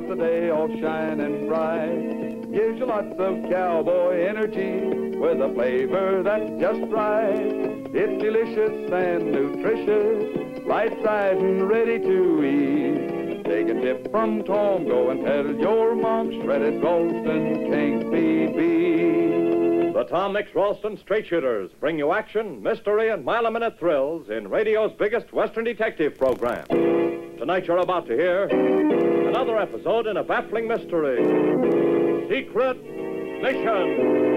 the day all shining bright. Gives you lots of cowboy energy with a flavor that's just right. It's delicious and nutritious, right size and ready to eat. Take a tip from Tom, go and tell your mom shredded Ralston can't be beat. The Tom Mix Ralston Straight Shooters bring you action, mystery, and mile-a-minute thrills in radio's biggest Western detective program. Tonight you're about to hear another episode in a baffling mystery, Secret Mission.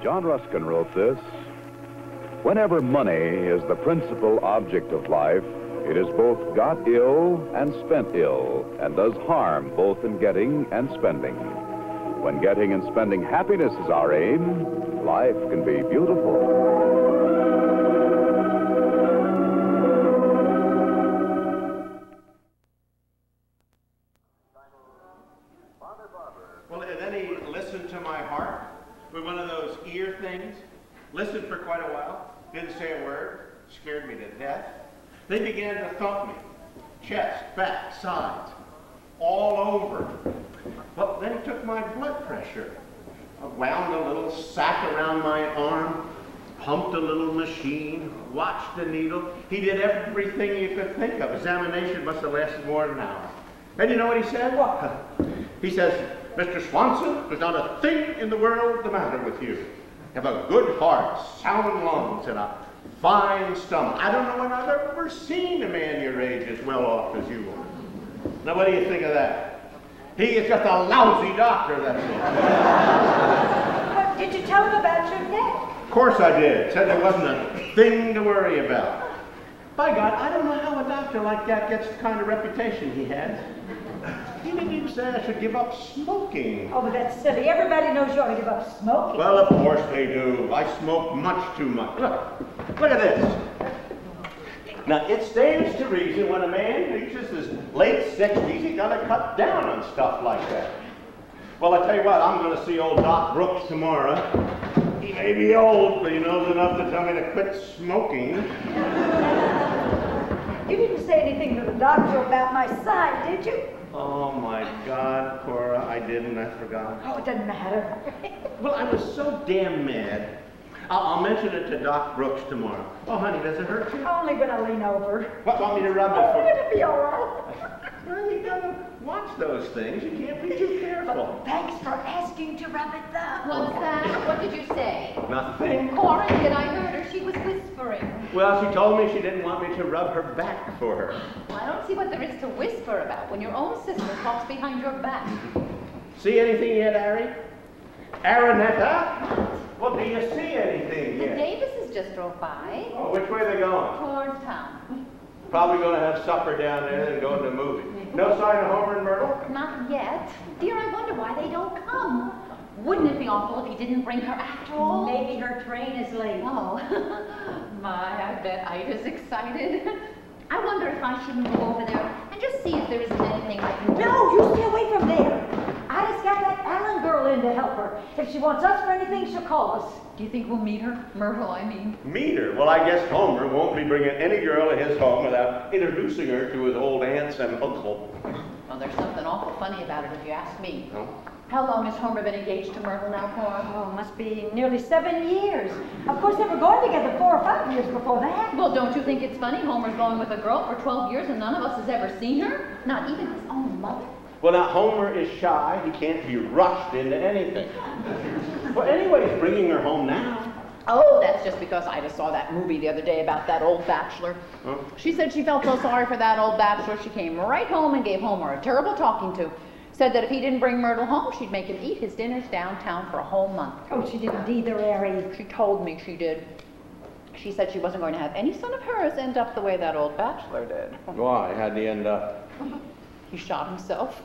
John Ruskin wrote this: whenever money is the principal object of life, it is both got ill and spent ill, and does harm both in getting and spending. When getting and spending happiness is our aim, life can be beautiful. Well, did any listen to my heart with one of those ear things? Listened for quite a while, didn't say a word, scared me to death. They began to thump me, chest, back, sides, all over. Well, then he took my blood pressure, wound a little sack around my arm, pumped a little machine, watched the needle. He did everything you could think of. Examination must have lasted more than an hour. And you know what he said? What? He says, Mr. Swanson, there's not a thing in the world the matter with you. You have a good heart, sound lungs, and a fine stomach. I don't know when I've ever seen a man your age as well off as you are. Now, what do you think of that? He is just a lousy doctor, that's it. But did you tell him about your neck? Of course I did. Said there wasn't a thing to worry about. By God, I don't know how a doctor like that gets the kind of reputation he has. He didn't even say I should give up smoking. Oh, but that's silly. Everybody knows you ought to give up smoking. Well, of course they do. I smoke much too much. Look at this. Now, it stands to reason when a man reaches his late 60s, he's got to cut down on stuff like that. Well, I tell you what, I'm going to see old Doc Brooks tomorrow. He may be old, but he knows enough to tell me to quit smoking. You didn't say anything to the doctor about my side, did you? Oh, my God, Cora, I didn't. I forgot. Oh, it doesn't matter. Well, I was so damn mad. I'll mention it to Doc Brooks tomorrow. Oh, honey, does it hurt you? Only when I lean over. What, want me to rub it Oh, for you? it'll be all right. Well, you gotta watch those things. You can't be too careful. But thanks for asking to rub it down. What's that? What did you say? Nothing. Cora did. I heard her. She was whispering. Well, she told me she didn't want me to rub her back for her. Well, I don't see what there is to whisper about when your own sister talks behind your back. See anything yet, Harry? Aranetta? Well, do you see anything The yet? Davises just drove by. Oh, which way are they going? Towards town. Probably going to have supper down there and then go to the movie. No sign of Homer and Myrtle? Not yet. Dear, I wonder why they don't come. Wouldn't it be awful if he didn't bring her after all? Maybe her train is late. Oh, my, I bet Ida's excited. I wonder if I shouldn't go over there and just see if there isn't anything I can do. No, you stay away from there. Ida's got that Allen girl in to help her. If she wants us for anything, she'll call us. Do you think we'll meet her? Myrtle, I mean. Meet her? Well, I guess Homer won't be bringing any girl to his home without introducing her to his old aunts and uncle. Well, there's something awful funny about it if you ask me. No? How long has Homer been engaged to Myrtle now, Cora? Oh, must be nearly 7 years. Of course, they were going together 4 or 5 years before that. Well, don't you think it's funny? Homer's going with a girl for 12 years and none of us has ever seen her? Not even his own mother? Well, now, Homer is shy. He can't be rushed into anything. Well, anyway, he's bringing her home now. Oh, that's just because Ida saw that movie the other day about that old bachelor. Huh? She said she felt so sorry for that old bachelor, she came right home and gave Homer a terrible talking to. Said that if he didn't bring Myrtle home, she'd make him eat his dinners downtown for a whole month. Oh, she didn't either, Harry. She told me she did. She said she wasn't going to have any son of hers end up the way that old bachelor did. Why? How'd he end up? He shot himself.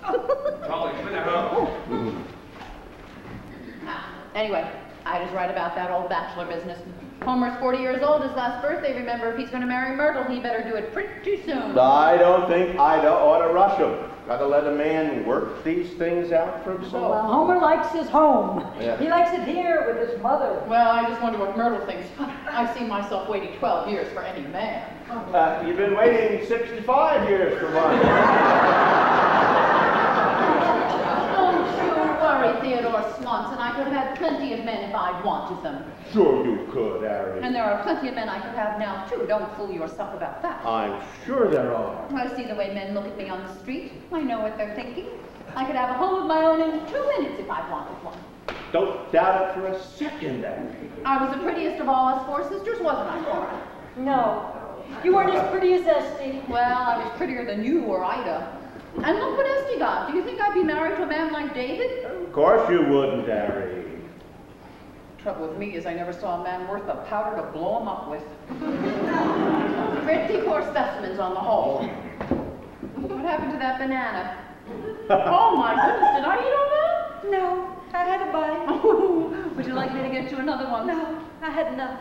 Anyway, Ida's right about that old bachelor business. Homer's 40 years old, his last birthday. Remember, if he's going to marry Myrtle, he better do it pretty soon. I don't think Ida ought to rush him. Got to let a man work these things out for himself. Well, Homer likes his home. Yeah. He likes it here with his mother. Well, I just wonder what Myrtle thinks. I see myself waiting 12 years for any man. You've been waiting 65 years for one. Don't you worry, Theodore Swanson. I could have had plenty of men if I'd wanted them. Sure you could, Harry. And there are plenty of men I could have now, too. Don't fool yourself about that. I'm sure there are. I see the way men look at me on the street. I know what they're thinking. I could have a home of my own in 2 minutes if I wanted one. Don't doubt it for a second, Harry. I was the prettiest of all us 4 sisters, wasn't I, Cora? No. You weren't as pretty as Esty. Well, I was prettier than you or Ida. And look what Esty got. Do you think I'd be married to a man like David? Of course you wouldn't, Harry. Trouble with me is I never saw a man worth the powder to blow him up with. Pretty poor specimens on the whole. What happened to that banana? Oh my goodness, did I eat all that? No, I had a bite. Oh, would you like me to get you another one? No, I had enough.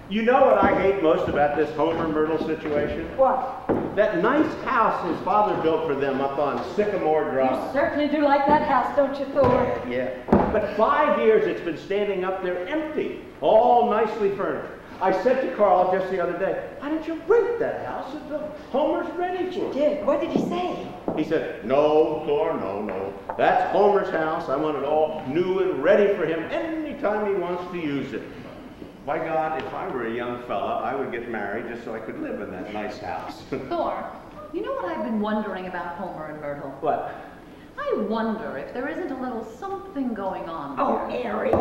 You know what I hate most about this Homer Myrtle situation? What? That nice house his father built for them up on Sycamore You Drive. certainly do like that house, don't you, Thor? Yeah. But 5 years it's been standing up there empty, all nicely furnished. I said to Carl just the other day, why don't you rent that house until Homer's ready for it? Did. What did he say? He said, no, Thor, no. That's Homer's house. I want it all new and ready for him anytime he wants to use it. By God, if I were a young fella, I would get married just so I could live in that nice house. Thor, you know what I've been wondering about Homer and Myrtle? What? I wonder if there isn't a little something going on there. Oh, Harry.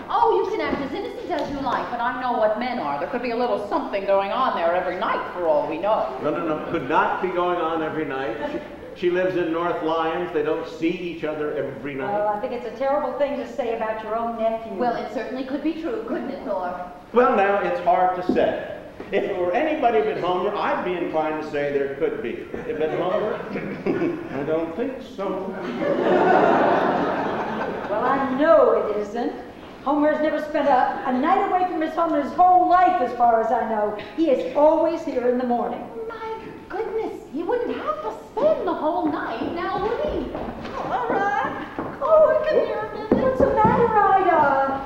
Oh, you can act as innocent as you like, but I know what men are. There could be a little something going on there every night, for all we know. No. Could not be going on every night. She lives in North Lyons. They don't see each other every night. Well, I think it's a terrible thing to say about your own nephew. Well, it certainly could be true, couldn't it, Thor? Well, now, it's hard to say. If it were anybody but Homer, I'd be inclined to say there could be. But Homer, I don't think so. Well, I know it isn't. Homer's never spent a night away from his home in his whole life, as far as I know. He is always here in the morning. My goodness, he wouldn't have to spend the whole night, now would he? All right. Oh, come here a minute. What's the matter, Ida?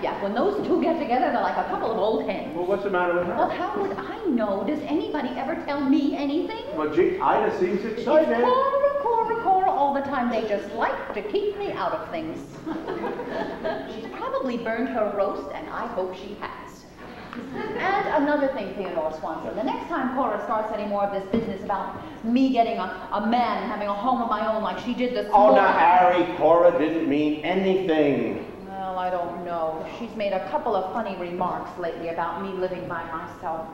Yep. When those two get together, they're like a couple of old hens. Well, what's the matter with Well, her? how would I know? Does anybody ever tell me anything? Well, gee, Ida seems It's excited. Cora all the time. They just like to keep me out of things. She's probably burned her roast, and I hope she has. And another thing, Theodore Swanson, the next time Cora starts any more of this business about me getting a man and having a home of my own like she did this Oh, morning. now, Harry, Cora didn't mean anything. Well, I don't know. She's made a couple of funny remarks lately about me living by myself.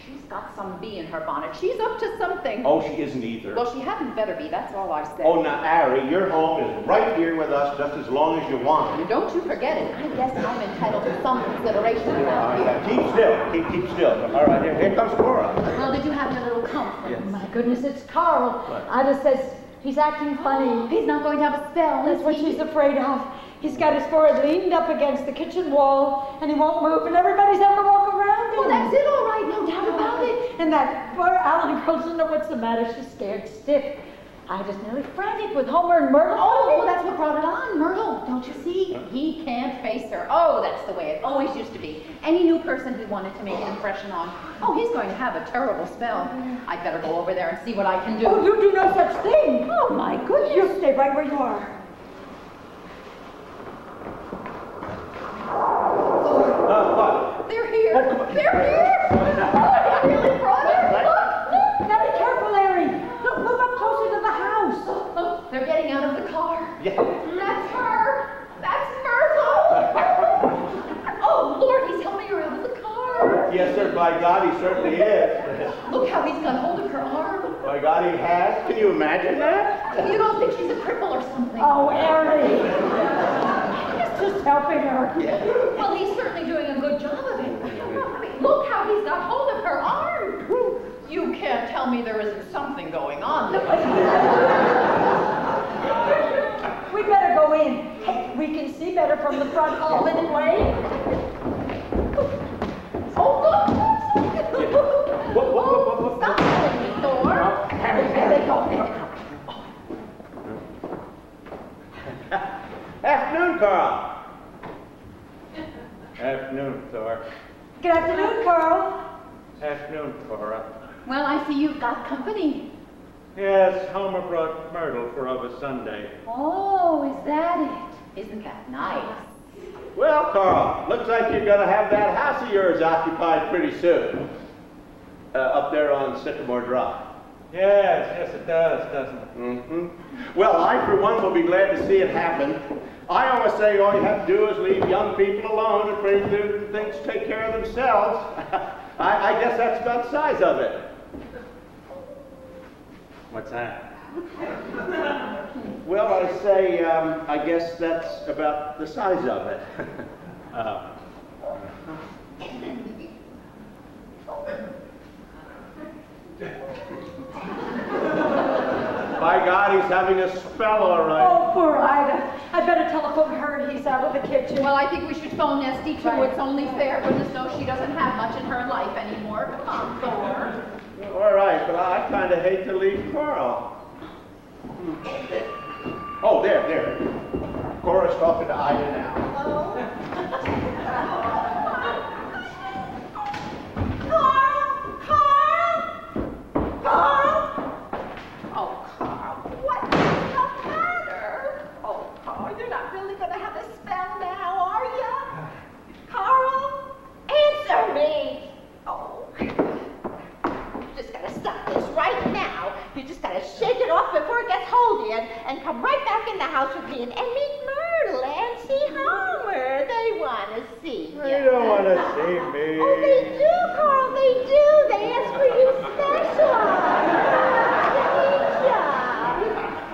She's got some bee in her bonnet. She's up to something. Oh, she isn't either. Well, she hadn't better be. That's all I said. Oh, now, Harry, your home is right here with us just as long as you want. And don't you forget it. I guess I'm entitled to some consideration around here. Keep still. Keep still. All right, here comes Cora. Well, did you have your little comfort? Yes. My goodness, it's Carl. What? Ida says he's acting funny. He's not going to have a spell, That's is what he? she's afraid of. He's got his forehead leaned up against the kitchen wall, and he won't move, and everybody's having to walk around him. Well, that's it, all right. No doubt about it. And that poor Alan girl doesn't know what's the matter. She's scared stiff. Ida's nearly frantic with Homer and Myrtle. Oh, well, that's what brought it on. Myrtle, don't you see? He can't face her. Oh, that's the way it always used to be. Any new person he wanted to make an impression on. Oh, he's going to have a terrible spell. I'd better go over there and see what I can do. Oh, you do no such thing. Oh, my goodness. You stay right where you are. What? They're here. Oh, come on. They're here. Oh, they really brought her. Look. Now be careful, Larry. Look, move up closer to the house. Oh, they're getting out of the car. Yeah. That's her. That's Myrtle. Oh, Lord, he's helping her out of the car. Yes, sir. By God, he certainly is. Look how he's got hold of her arm. By God, he has. Can you imagine that? You don't think she's a cripple or something? Oh, Larry. He's just helping her. Well, he's certainly doing a good job of it. I mean, look how he's got hold of her arm. You can't tell me there isn't something going on there. go in. Hey, we can see better from the front hall anyway. Oh, look! Stop telling me, Thor. There they go. Afternoon, Carl. Afternoon, Thor. Good afternoon, Carl. Afternoon, Cora. Well, I see you've got company. Yes, Homer brought Myrtle for of a Sunday. Oh, is that it? Isn't that nice? Well, Carl, looks like you're going to have that house of yours occupied pretty soon. Up there on Sycamore Drive. Yes, it does, doesn't it? Mm-hmm. Well, I, for one, will be glad to see it happen. I always say all you have to do is leave young people alone and bring things to take care of themselves. I guess that's about the size of it. What's that? Well, I say, I guess that's about the size of it. By God, he's having a spell, all right. Oh, poor Ida. I better telephone her. He's out of the kitchen. Well, I think we should phone Esty, too. Right. It's only fair. Goodness knows she doesn't have much in her life anymore. Come on, Thor. All right, but I kind of hate to leave Carl. Oh, there. Cora's talking to Ida now. Hello? Carl! Oh, Carl, what is the matter? Oh, Carl, you're not really going to have a spell now, are you? Carl, answer me! Oh, you just got to stop this right now. You just got to shake it off before it gets hold of you and come right back in the house with me and meet Myrtle and see Homer. They want to see you. They don't want to see me. Oh, they do, Carl, they do. They ask for you special.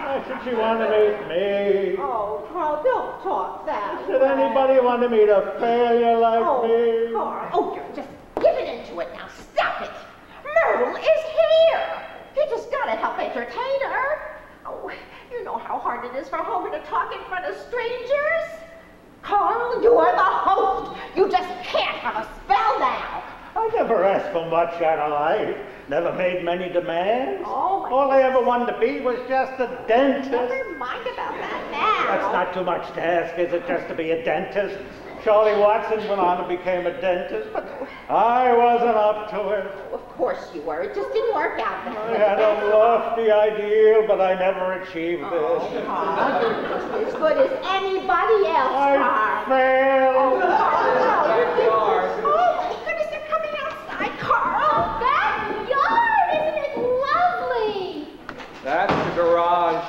Why should she want to meet me? Oh, Carl, don't talk that Should anybody want to meet a failure like me? Carl, oh, you're just giving into it now. Stop it. Myrtle is here. You just got to help entertain her. Oh, you know how hard it is for Homer to talk in front of strangers? Carl, you are the host. You just can't have a spell now. I never asked for much out of life. Never made many demands. Oh, my All I ever wanted to be was just a dentist. Never mind about that now. That's not too much to ask, is it, just to be a dentist? Charlie Watson went on and became a dentist, but I wasn't up to it. Of course you were. It just didn't work out. I had a lofty ideal, but I never achieved Oh, this. Carl, you're just as good as anybody else, I Carl. failed. Oh, my goodness, they're coming outside, Carl. Backyard, isn't it lovely? That's the garage.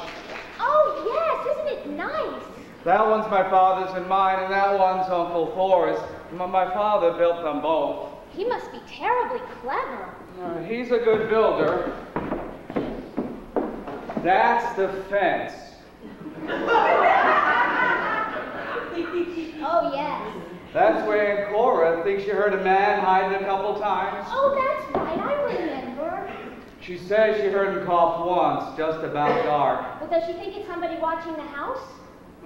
Oh, yes, isn't it nice? That one's my father's and mine, and that one's Uncle Thor's. My father built them both. He must be terribly clever. He's a good builder. That's the fence. Oh, yes. That's where Cora thinks she heard a man hiding a couple times. Oh, that's right, I remember. She says she heard him cough once, just about dark. Well, does she think it's somebody watching the house?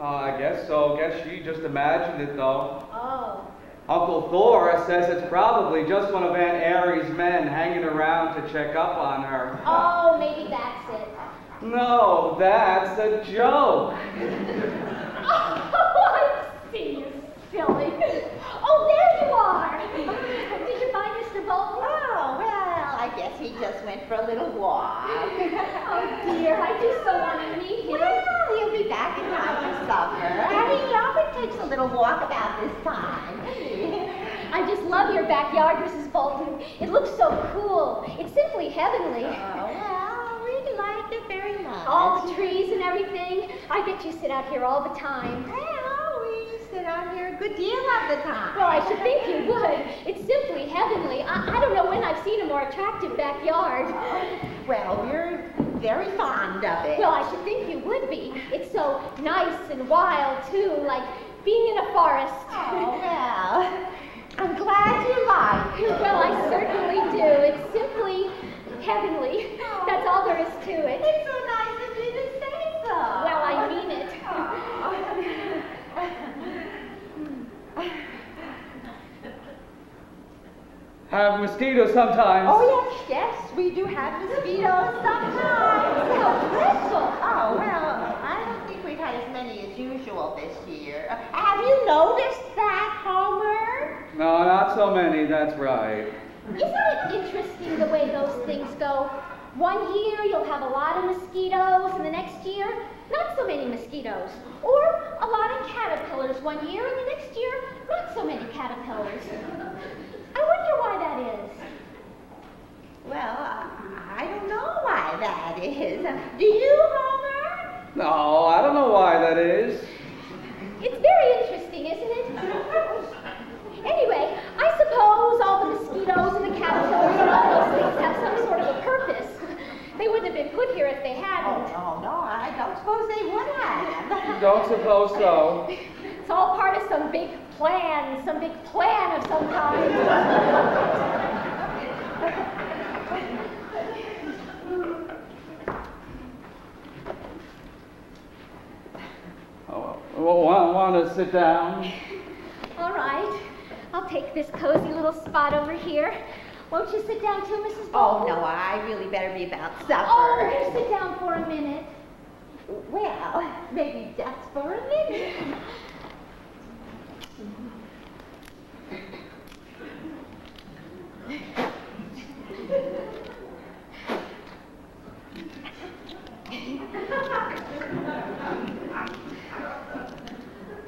I guess so. Guess she just imagined it, though. Oh. Uncle Thor says it's probably just one of Aunt Aries' men hanging around to check up on her. Oh, maybe that's it. No, that's a joke. Oh, I see you, silly. Oh, there you are. Did you find Mr. Bolton? Oh, well, I guess he just went for a little walk. Oh, dear, I do so want to meet him. Well, he'll be back in time for supper. He often takes a little walk about this time. I just love your backyard, Mrs. Bolton. It looks so cool. It's simply heavenly. Oh, well, we like it very much. All the trees and everything. I bet you sit out here all the time. Well, we sit out here a good deal of the time. Well, I should think you would. It's simply heavenly. I don't know when I've seen a more attractive backyard. Well, we're very fond of it. Well, I should think you would be. It's so nice and wild, too, like being in a forest. Oh, well, I'm glad you like it. Well, I certainly do. It's simply heavenly. That's all there is to it. It's so nice of you to say so. Well, I mean it. have mosquitoes sometimes. Oh, yes, yes, we do have mosquitoes sometimes. How dreadful. Oh, well, I don't think we've had as many as usual this year. Have you noticed that, Homer? No, not so many, that's right. Isn't it interesting the way those things go? One year you'll have a lot of mosquitoes, and the next year, not so many mosquitoes. Or a lot of caterpillars one year, and the next year, not so many caterpillars. I wonder why that is. Well, I don't know why that is. Do you, Homer? No, I don't know why that is. It's very interesting, isn't it? Anyway, I suppose all the mosquitoes and the caterpillars and all those things have some sort of a purpose. They wouldn't have been put here if they hadn't. Oh, no, I don't suppose they would have. Don't suppose so. It's all part of some big plan of some kind. Oh, well, want to sit down? All right. I'll take this cozy little spot over here. Won't you sit down too, Mrs. Oh, Bolton? no, I really better be about supper. Oh, you sit down for a minute. Well, maybe just for a minute.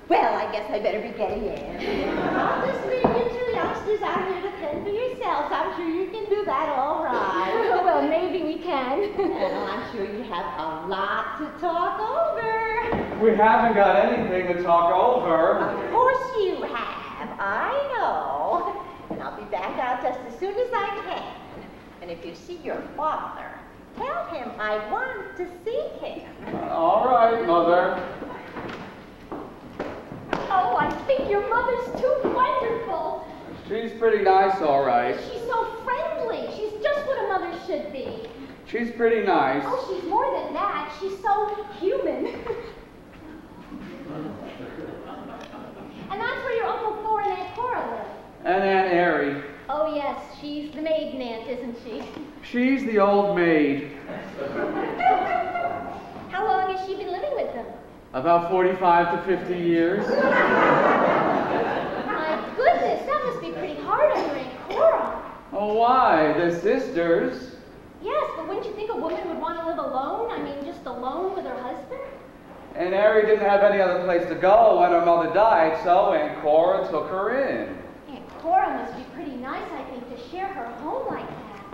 Well, I guess I better be getting in. I'll just leave you two youngsters out here to fend for yourselves. I'm sure you can do that all right. Well, maybe we can. Well, I'm sure you have a lot to talk over. We haven't got anything to talk over. Of course you have. I know. And I'll be back out just as soon as I can. And if you see your father, tell him I want to see him. All right, Mother. Oh, I think your mother's too wonderful. She's pretty nice, all right. She's so friendly. She's just what a mother should be. She's pretty nice. Oh, she's more than that. She's so human. And that's where your Uncle Thor and Aunt Cora live. And Aunt Airy. Oh, yes, she's the maiden aunt, isn't she? She's the old maid. How long has she been living with them? About 45 to 50 years. My goodness, that must be pretty hard on your Aunt Cora. Oh, why? They're sisters. Yes, but wouldn't you think a woman would want to live alone? I mean, just alone with her husband? And Airy didn't have any other place to go when her mother died, so Aunt Cora took her in. Aunt Cora must be pretty nice, I think, to share her home like that.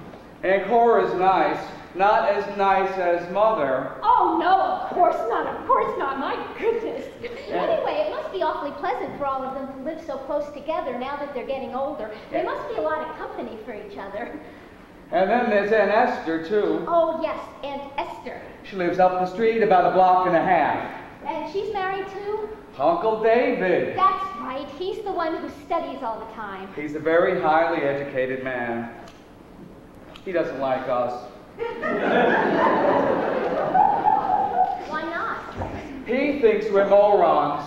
Aunt Cora's nice. Not as nice as Mother. Oh, no, of course not, my goodness. Anyway, it must be awfully pleasant for all of them to live so close together now that they're getting older. There must be a lot of company for each other. And then there's Aunt Esther, too. Oh, yes, Aunt Esther. She lives up the street about a block and a half. And she's married to? Uncle David. That's right, he's the one who studies all the time. He's a very highly educated man. He doesn't like us. Why not? He thinks we're morons.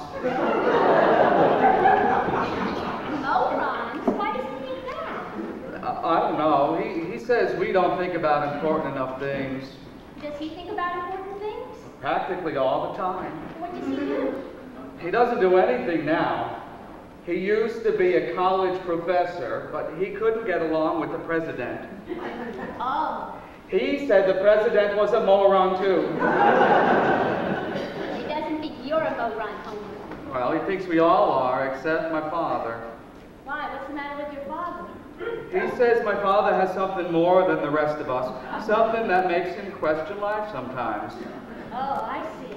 Morons? Why does he think that? I don't know. He says we don't think about important enough things. Does he think about important things? Practically all the time. What does he do? He doesn't do anything now. He used to be a college professor, but he couldn't get along with the president. Oh. He said the president was a moron, too. He doesn't think you're a moron, Homer. Well, he thinks we all are, except my father. Why? What's the matter with your father? He says my father has something more than the rest of us, something that makes him question life sometimes. Oh, I see.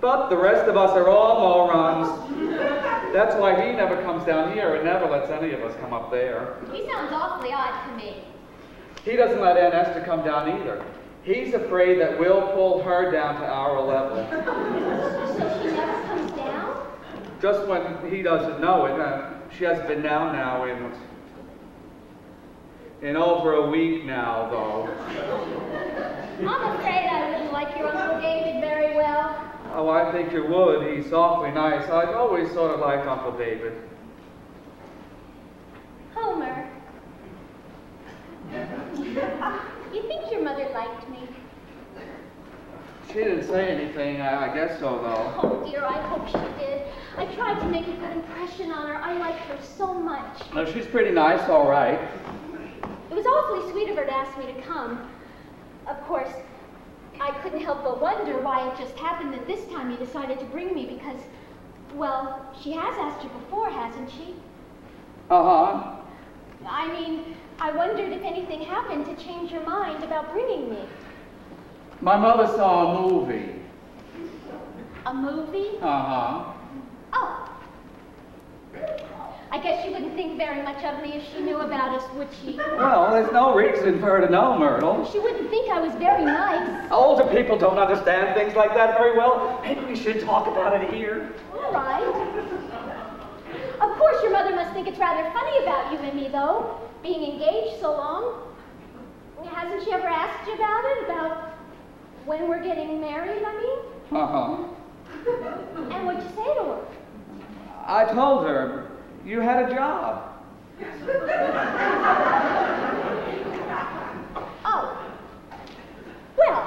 But the rest of us are all morons. That's why he never comes down here and never lets any of us come up there. He sounds awfully odd to me. He doesn't let Aunt Esther come down either. He's afraid that we'll pull her down to our level. So she never comes down? Just when he doesn't know it. She hasn't been down now in over a week now, though. I'm afraid I wouldn't like your Uncle David very well. Oh, I think you would. He's awfully nice. I've always sort of liked Uncle David. Homer, She didn't say anything. I guess so, though. Oh, dear, I hope she did. I tried to make a good impression on her. I liked her so much. No, she's pretty nice, all right. It was awfully sweet of her to ask me to come. Of course, I couldn't help but wonder why it just happened that this time you decided to bring me because, well, she has asked you before, hasn't she? Uh-huh. I mean, I wondered if anything happened to change your mind about bringing me. My mother saw a movie. A movie? Uh-huh. Oh. I guess she wouldn't think very much of me if she knew about us, would she? Well, there's no reason for her to know, Myrtle. She wouldn't think I was very nice. Older people don't understand things like that very well. Maybe we should talk about it here. All right. Of course, your mother must think it's rather funny about you and me, though, being engaged so long. Hasn't she ever asked you about it? About when we're getting married, I mean? Uh-huh. And what'd you say to her? I told her you had a job. Oh. Well,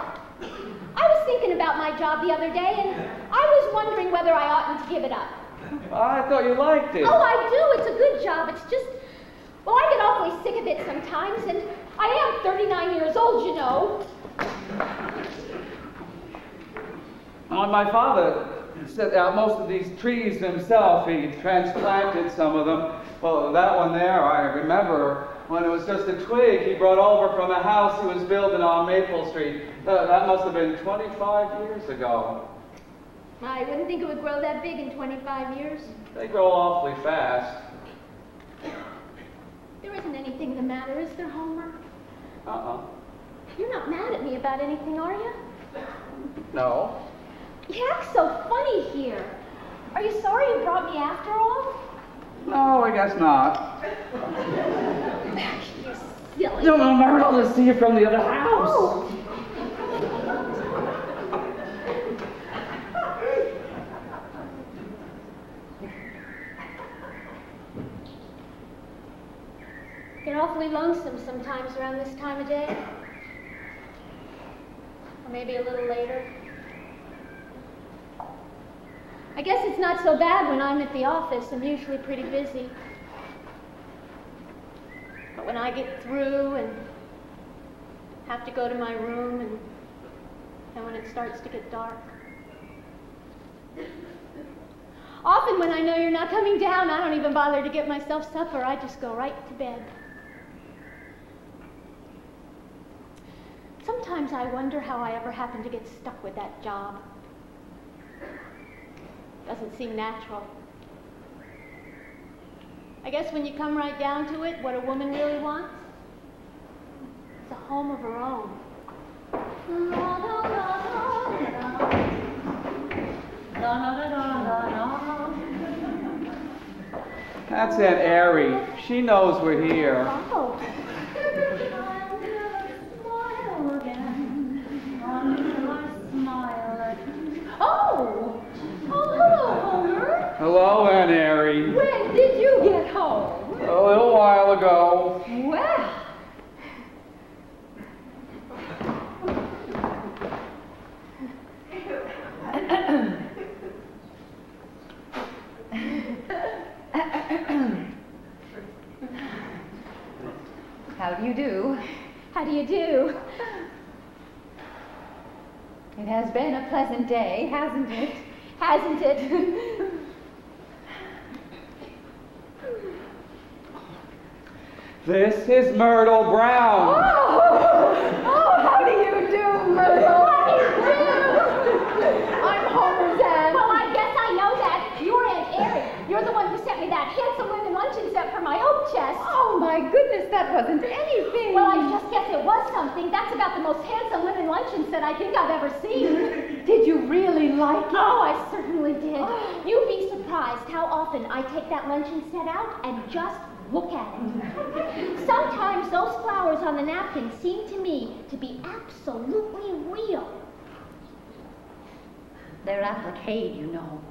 I was thinking about my job the other day, and I was wondering whether I oughtn't to give it up. I thought you liked it. Oh, I do. It's a good job. It's just, well, I get awfully sick of it sometimes, and I am 39 years old, you know. When my father set out most of these trees himself, he transplanted some of them. Well, that one there, I remember when it was just a twig he brought over from a house he was building on Maple Street. That must have been 25 years ago. I wouldn't think it would grow that big in 25 years. They grow awfully fast. There isn't anything the matter, is there, Homer? Uh-uh. You're not mad at me about anything, are you? No. You act so funny here. Are you sorry you brought me after all? No, I guess not. You silly. No, Myrtle, to see you from the other house. Oh. Get awfully lonesome sometimes around this time of day. Or maybe a little later. I guess it's not so bad when I'm at the office. I'm usually pretty busy. But when I get through and have to go to my room and when it starts to get dark. Often when I know you're not coming down, I don't even bother to get myself supper. I just go right to bed. Sometimes I wonder how I ever happened to get stuck with that job. Doesn't seem natural. I guess when you come right down to it, what a woman really wants is a home of her own. That's Aunt Airy. She knows we're here. Oh. Oh! Oh, hello, Homer. Hello, Aunt Airy. When did you get home? A little while ago. Well. How do you do? How do you do? It has been a pleasant day, hasn't it? Hasn't it? This is Myrtle Brown. Oh, how do you do, Myrtle? How do you do? I'm Homer's aunt. Well, I guess I know that. You're Aunt Airy. You're the one who sent me that handsome women luncheon set for my oak chest. Oh, my goodness, that wasn't anything. Well, I just guess it was something. That's about the most handsome women luncheon set I think I've ever seen. Did you really like it? Oh, I certainly did. You'd be surprised how often I take that luncheon set out and just look at it. Sometimes those flowers on the napkin seem to me to be absolutely real. They're applique, you know.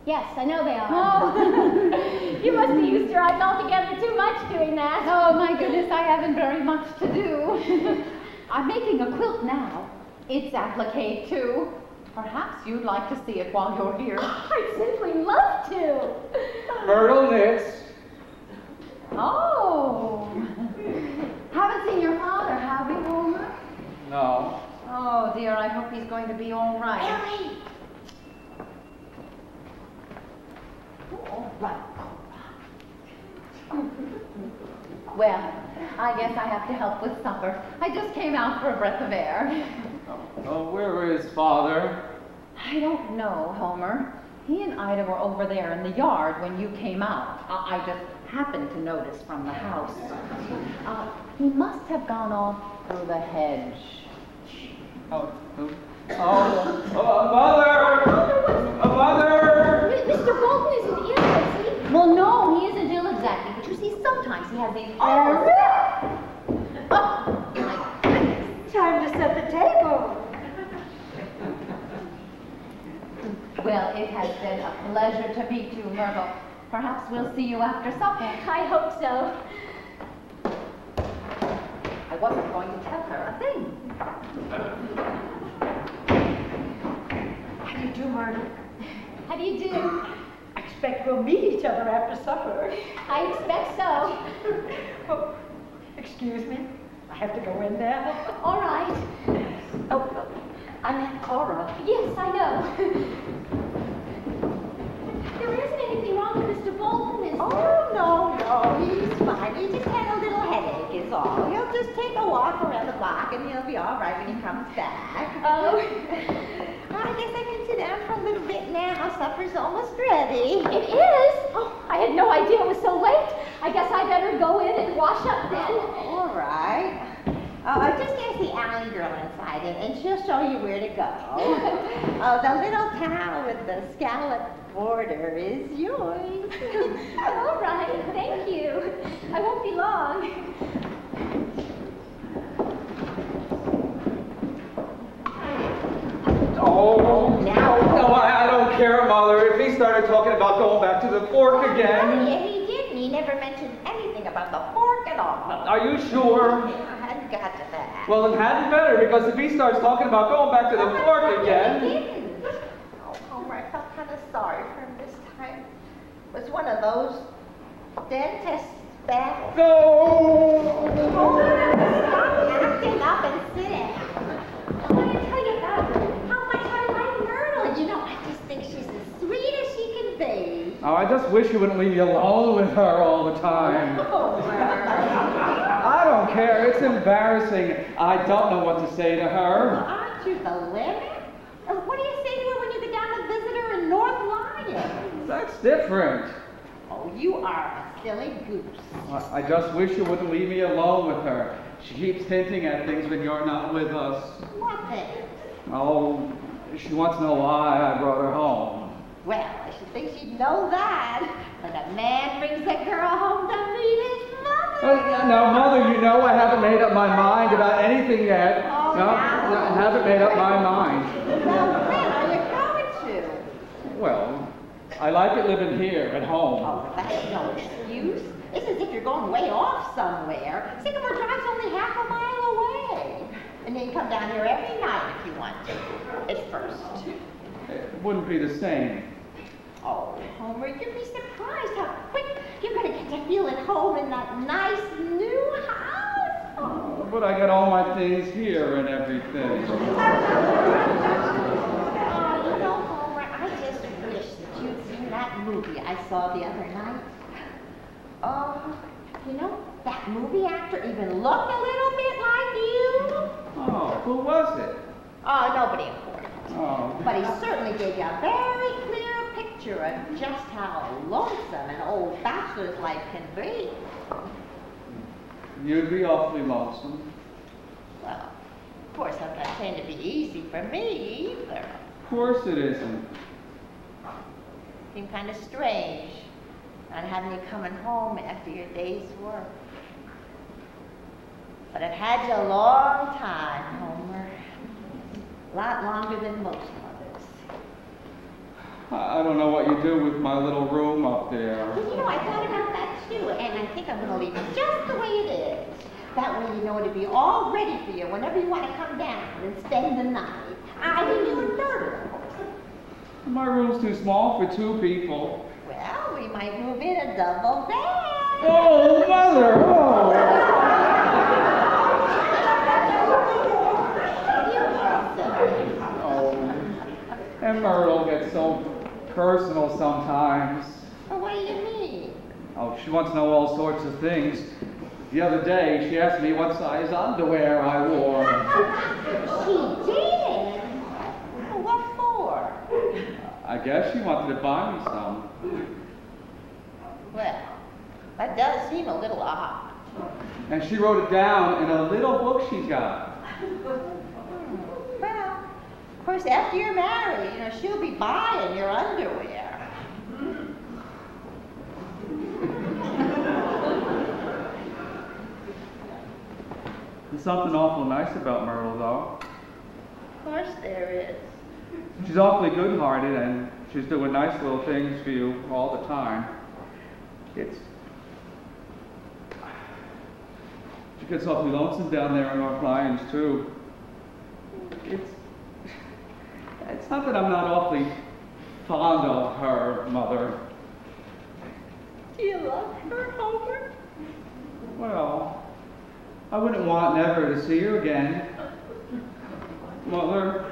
Yes, I know they are. Oh, you must be used to your eyes altogether too much doing that. Oh, my goodness, I haven't very much to do. I'm making a quilt now. It's applique, too. Perhaps you'd like to see it while you're here. I'd simply love to. Myrtle knits. Oh. Haven't seen your father, have you, Homer? No. Oh, dear, I hope he's going to be all right. Mary! All right. Well, I guess I have to help with supper. I just came out for a breath of air. Oh, where is Father? I don't know, Homer. He and Ida were over there in the yard when you came out. I just happened to notice from the house. He must have gone off through the hedge. Mother! Mother! Mr. Bolton isn't ill, is he? Well, no, he isn't ill exactly, but you see, sometimes he has these... Oh, my goodness. Time to set the table. Well, it has been a pleasure to meet you, Myrtle. Perhaps we'll see you after supper. I hope so. I wasn't going to tell her a thing. How do you do, Myrtle? How do you do? I expect we'll meet each other after supper. I expect so. Oh, excuse me. I have to go in there. All right. Oh, I'm Aunt Cora. Yes, I know. There isn't anything wrong with Mr. Bolton, is there? Oh, no, he's fine. He just had a little headache is all. He'll just take a walk around the block and he'll be all right when he comes back. Oh. I guess I can sit down for a little bit now. Supper's almost ready. It is? Oh, I had no idea it was so late. I guess I better go in and wash up then. All right. Just ask the alley girl inside and she'll show you where to go. The little towel with the scallop border is yours. All right, thank you. I won't be long. Oh, no, I don't care, Mother. If he started talking about going back to the fork again. Oh, yeah, he didn't. He never mentioned anything about the fork at all. Are you sure? Yeah, I hadn't got to that. Well, it hadn't better, because if he starts talking about going back to the fork He again. didn't. Oh, Homer, I felt kind of sorry for him this time. It was one of those dentist battles. No! Homer, stop acting up and sit down. I want to tell you about how much I like Myrtle. You know, I just think she's as sweet as she can be. Oh, I just wish you wouldn't leave me alone with her all the time. I don't care. It's embarrassing. I don't know what to say to Well, her. aren't you the limit? What do you say to her when you go down to visit her in North Lyon? That's different. Oh, you are a silly goose. I just wish you wouldn't leave me alone with her. She keeps hinting at things when you're not with us. What thing? Oh, she wants to know why I brought her home. Well, I should think she'd know that. When a man brings a girl home to meet his mother. Now, Mother, you know I haven't made up my mind about anything yet. Oh, No, I haven't made up my mind. Well, when are you going to? Well, I like it living here at home. Oh, that's no excuse. It's as if you're going way off somewhere. Sycamore Drive's only half a mile away. And you can come down here every night if you want to. At first. It wouldn't be the same. Oh, Homer, you'd be surprised how quick you're going to get to feel at home in that nice new house. Oh. But I got all my things here and everything. Oh, you know, Homer, I just wish that you'd seen that movie I saw the other night. Oh, you know, that movie actor even looked a little bit like you. Oh, who was it? Oh, nobody important. Oh. But he certainly gave you a very clear picture of just how lonesome an old bachelor's life can be. You'd be awfully lonesome. Well, of course, I'm not saying it'd be easy for me either. Of course it isn't. Seemed kind of strange not having you coming home after your day's work. But I've had you a long time, Homer. A lot longer than most mothers. I don't know what you do with my little room up there. Well, you know, I thought about that too, and I think I'm going to leave it just the way it is. That way you know it'll be all ready for you whenever you want to come down and spend the night. I mean, you and Myrtle, of course. My room's too small for 2 people. Well, we might move in a double bed. Oh, Mother! Oh! And Myrtle gets so personal sometimes. Well, what do you mean? Oh, she wants to know all sorts of things. The other day, she asked me what size underwear I wore. She did? Well, what for? I guess she wanted to buy me some. Well, that does seem a little odd. And she wrote it down in a little book she's got. Well, of course, after you're married, you know, she'll be buying your underwear. There's something awful nice about Myrtle, though. Of course there is. She's awfully good-hearted, and she's doing nice little things for you all the time. She gets awfully lonesome down there in North Lyons, too. It's not that I'm not awfully fond of her, Mother. Do you love her, Homer? Well, I wouldn't want never to see her again. Mother,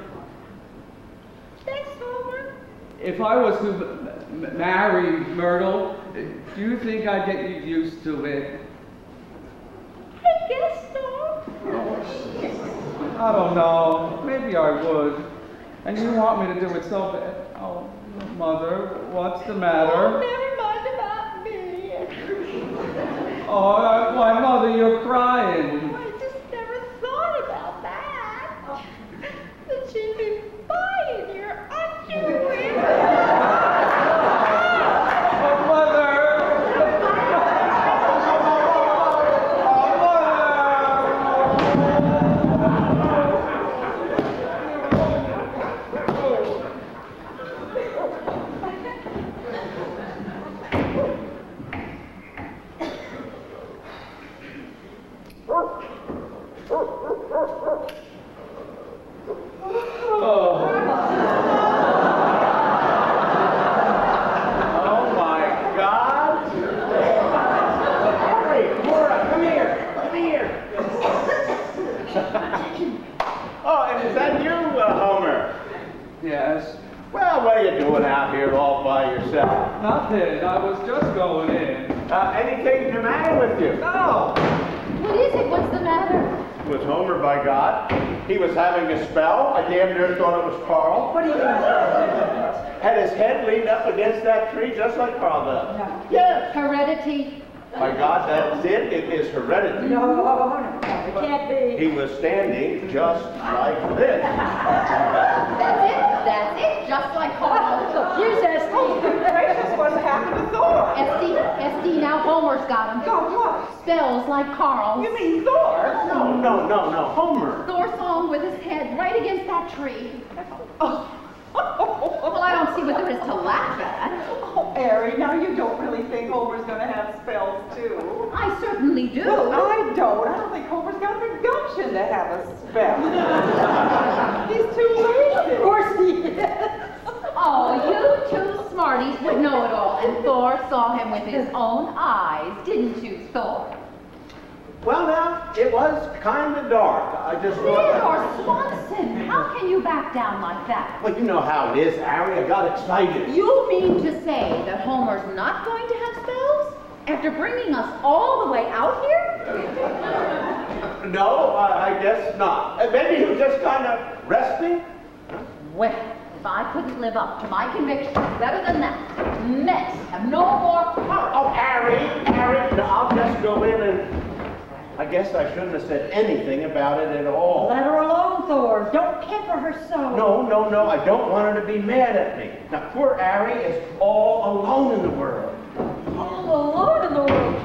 Thanks, Homer. if I was to marry Myrtle, do you think I'd get used to it? I guess so. I don't know. Maybe I would. And you want me to do it so bad. Oh, Mother, what's the matter? Oh, never mind about me. Oh, why, Mother, you're crying. I just never thought about that. That she'd be buying your underwear. Oh, Mother! Yes. Well, what are you doing out here all by yourself? Nothing. I was just going in. Anything the matter with you? No. What is it? What's the matter? It was Homer, by God. He was having a spell. I damn near thought it was Carl. What do you mean? Had his head leaned up against that tree just like Carl does. No. Yes. Heredity? By God, that's it. It is heredity. No, it can't be. He was standing just like this. That's it, just like Carl. Here's Esty. Gracious, what's happened to Thor? SD, now Homer's got him. God, what? Spells like Carl's. You mean Thor? No, Homer. Thor saw him with his head right against that tree. Well, I don't see what there is to laugh at. Oh, Harry, now you don't really think Homer's going to have spells, too? I certainly do. Well, I don't. I don't think Homer's got the gumption to have a spell. He's too lazy. Of course he is. Oh, you two smarties would know it all. And Thor saw him with his own eyes, didn't you, Thor? Well, now, it was kind of dark. I just thought... Theodore Swanson, how can you back down like that? Well, you know how it is, Harry. I got excited. You mean to say that Homer's not going to have spells? After bringing us all the way out here? No, I guess not. Maybe he was just kind of resting. Well, if I couldn't live up to my convictions better than that, men have no more power. Oh, Harry, no, I'll just go in and... I guess I shouldn't have said anything about it at all. Let her alone, Thor. Don't pamper her so. No, I don't want her to be mad at me. Now, poor Harry is all alone in the world. All alone in the world.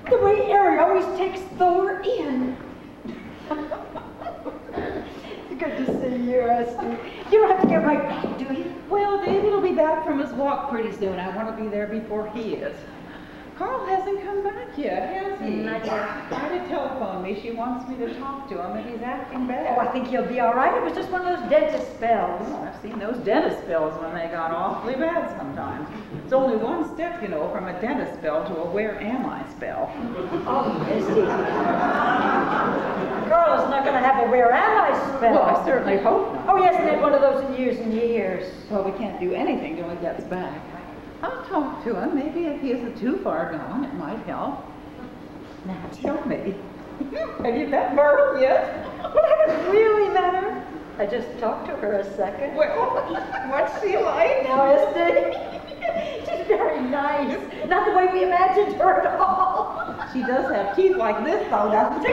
The way Harry always takes Thor in. Good to see you, Esty. You don't have to get right back, do you? Well, David will be back from his walk pretty soon. I want to be there before he is. Carl hasn't come back yet, has he? Not yet. Tried to telephone me. She wants me to talk to him, and he's acting bad. Oh, I think he'll be all right. It was just one of those dentist spells. Oh, I've seen those dentist spells when they got awfully bad sometimes. It's only one step, you know, from a dentist spell to a where am I spell. Oh, Misty. Carl is not going to have a where am I spell. Well, I certainly hope not. Oh, he hasn't had one of those in years and years. Well, we can't do anything till he gets back. I'll talk to him. Maybe if he isn't too far gone, it might help. Now, tell me, have you met Myrtle yet? Well, I haven't really met her. I just talked to her a second. Well, what's she like? Now, Esther, she's very nice. Not the way we imagined her at all. She does have teeth like this, though, doesn't she?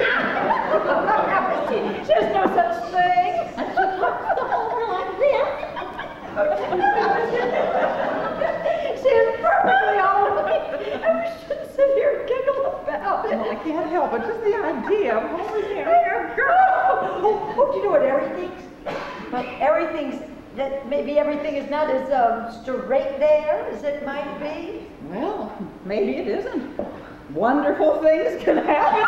She has no such thing. And she talks to Homer like this. She is perfectly all right. And we shouldn't sit here and giggle about it. Well, I can't help it. Just the idea of Homer carrying a girl. Oh, do you know what Harry thinks? But Harry thinks that maybe everything is not as straight there as it might be. Well, maybe it isn't. Wonderful things can happen.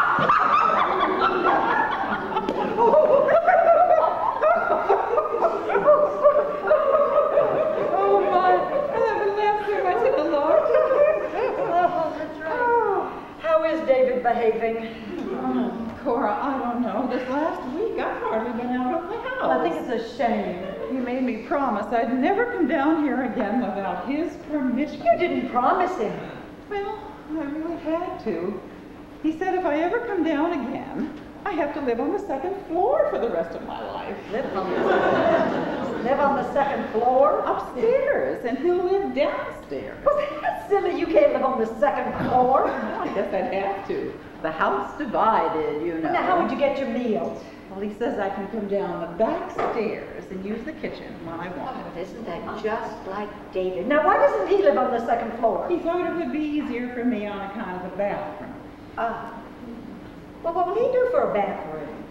Oh my! I haven't laughed so much in a long time. Oh, that's right. How is David behaving? Oh, Cora, I don't know. This last week I've hardly been out of the house. Well, I think it's a shame. He made me promise I'd never come down here again without his permission. You didn't promise him. Well, I really had to. He said if I ever come down again, I have to live on the second floor for the rest of my life. Live on the second floor? Upstairs, and he'll live downstairs. Well, that's silly. You can't live on the second floor. Well, I guess I'd have to. The house divided, you know. Now, how would you get your meals? Well, he says I can come down the back stairs and use the kitchen when I want. Oh, isn't that just like David? Now, why doesn't he live on the second floor? He thought it would be easier for me on account of the bathroom. Well, what will he do for a bathroom?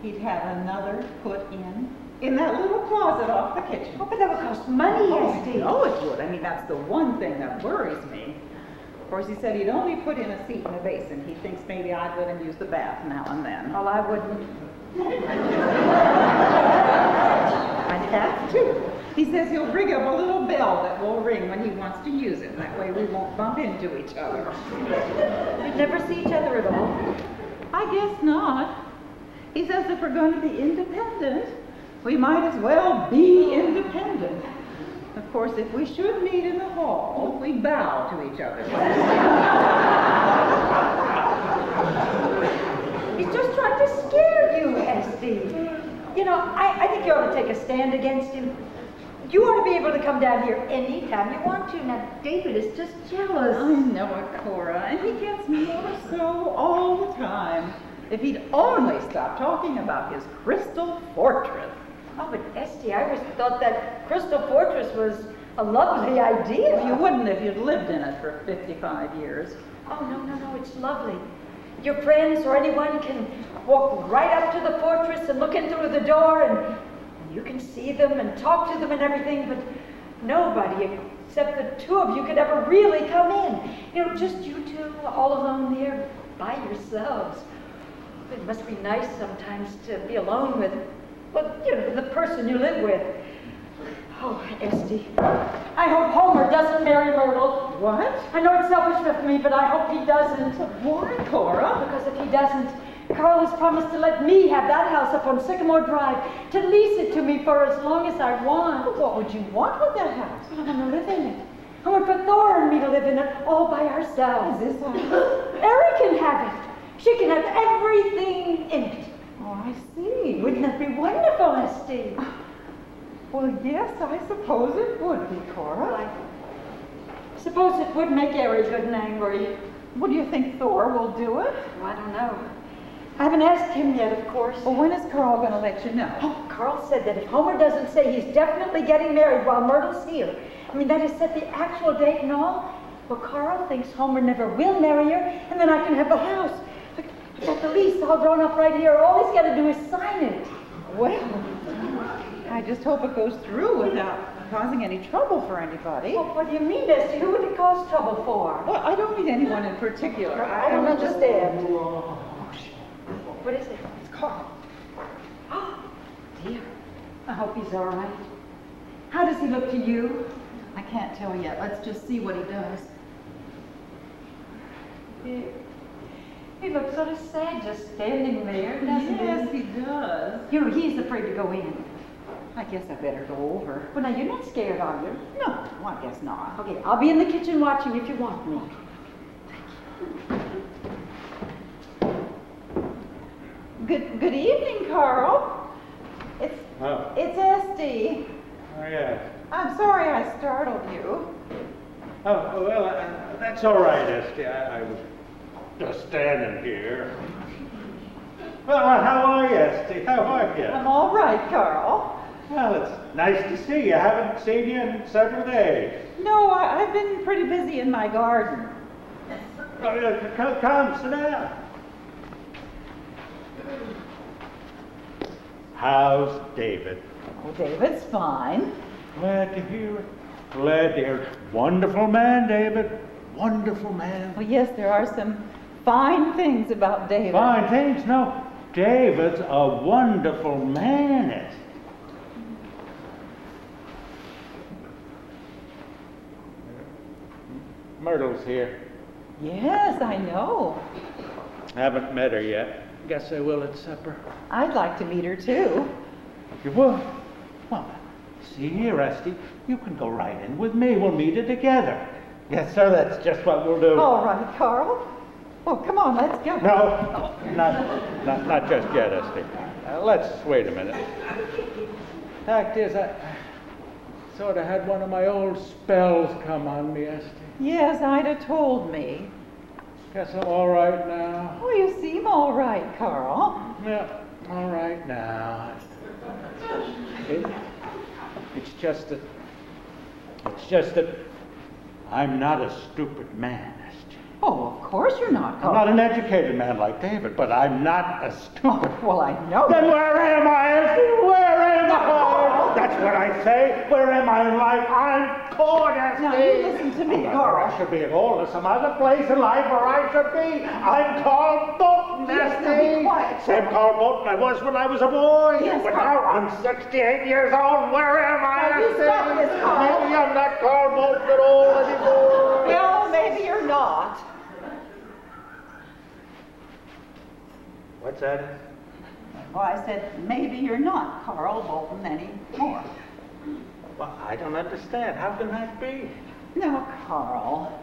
He'd have another put in that little closet off the kitchen. Oh, but that would cost money, Oh, Esther. I know it would. I mean, that's the one thing that worries me. Of course, he said he'd only put in a seat and a basin. He thinks maybe I'd let him use the bath now and then. Well, I wouldn't. I'd have to. He says he'll rig up a little bell that will ring when he wants to use it. That way we won't bump into each other. We'd never see each other at all. I guess not. He says if we're going to be independent, we might as well be independent. Of course, if we should meet in the hall, we bow to each other. He's just trying to scare you, Esther. You know, I think you ought to take a stand against him. You ought to be able to come down here anytime you want to. Now, David is just jealous. I know it, Cora, and he gets more so all the time. If he'd only stop talking about his crystal fortress. Oh, but Esther, I always thought that Crystal Fortress was a lovely idea. Well, you wouldn't if you'd lived in it for 55 years. Oh, no, it's lovely. Your friends or anyone can walk right up to the fortress and look in through the door, and you can see them and talk to them and everything, but nobody except the two of you could ever really come in. You know, just you two all alone there by yourselves. It must be nice sometimes to be alone with, well, you know, the person you live with. Oh, Esther, I hope Homer doesn't marry Myrtle. What? I know it's selfish of me, but I hope he doesn't. Why, Cora? Because if he doesn't, Carl has promised to let me have that house up on Sycamore Drive, to lease it to me for as long as I want. What would you want with that house? I want to live in it. I want for Thor and me to live in it all by ourselves. Is this all? Erin can have it. She can have everything in it. Oh, I see. Wouldn't that be wonderful, Esther? Well, yes, I suppose it would be, Cora. Well, I suppose it would make Erin good and angry. Well, do you think Thor will do it? Oh, I don't know. I haven't asked him yet, of course. Well, when is Carl going to let you know? Oh, Carl said that if Homer doesn't say he's definitely getting married while Myrtle's here, I mean, that is set the actual date and all, well, Carl thinks Homer never will marry her, and then I can have the house. I've got the lease all drawn up right here. All he's got to do is sign it. Well, I just hope it goes through without causing any trouble for anybody. Well, what do you mean, Esty? Who would it cause trouble for? Well, I don't mean anyone in particular. I don't understand. What is it? It's Carl. Oh, dear. I hope he's all right. How does he look to you? I can't tell yet. Let's just see what he does. He looks sort of sad just standing there, doesn't he? Yes, he does. He's afraid to go in. I guess I better go over. Well, now, you're not scared, are you? No, I guess not. Okay, I'll be in the kitchen watching if you want me. Good evening, Carl. It's Esty. Oh, yeah. I'm sorry I startled you. Oh, well, that's all right, Esty. I was just standing here. Well, how are you, Esty? How are you? I'm all right, Carl. Well, it's nice to see you. I haven't seen you in several days. No, I've been pretty busy in my garden. Come, sit down. How's David? Oh, David's fine. Glad to hear it. Glad to hear it. Wonderful man, David. Wonderful man. Well, yes, there are some fine things about David. Fine things? No. David's a wonderful man. Esty. Myrtle's here. Yes, I know. Haven't met her yet. Guess I will at supper. I'd like to meet her, too. You will? Well, see here, Esty. You can go right in with me. We'll meet her together. Yes, sir, that's just what we'll do. All right, Carl. Well, come on, let's go. No, not just yet, Esty. Let's wait a minute. Fact is, I sort of had one of my old spells come on me, Esty. Yes, Ida told me. Guess I'm all right now. Oh, you seem all right, Carl. Yeah, all right now. It's just that I'm not a stupid man, Esty. Oh, of course you're not, Carl. I'm not an educated man like David, but I'm not a stupid. Oh, well, I know. Then where am I, Esty? Where am I? That's what I say. Where am I in life? I'm caught, Esty. Now, you listen to me, Carl. I should be at home or some other place in life where I should be. I'm Carl Bolton, Yes, Esty. now be quiet. Same Carl Bolton I was when I was a boy. Yes, but Carl. now I'm 68 years old. Where am I, Now, you Esty? stop this, Carl. Maybe I'm not Carl Bolton at all anymore. Well, maybe you're not. What's that? Well, I said, maybe you're not Carl Bolton anymore. Well, I don't understand. How can that be? Now, Carl,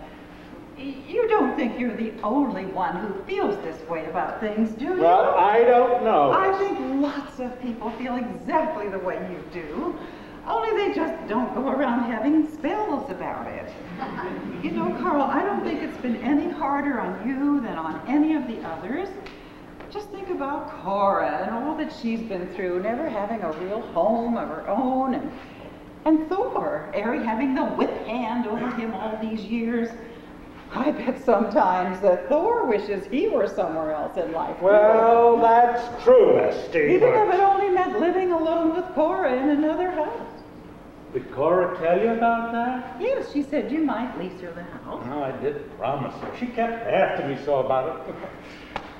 you don't think you're the only one who feels this way about things, do you? Well, I don't know. I think lots of people feel exactly the way you do, only they just don't go around having spells about it. You know, Carl, I don't think it's been any harder on you than on any of the others. Just think about Cora and all that she's been through, never having a real home of her own, and Thor, Ari having the whip hand over him all these years. I bet sometimes that Thor wishes he were somewhere else in life. Well, that's true, Esty. Even if it only meant living alone with Cora in another house. Did Cora tell you about that? Yes, she said you might lease her the house. No, I didn't promise her. She kept after me so about it.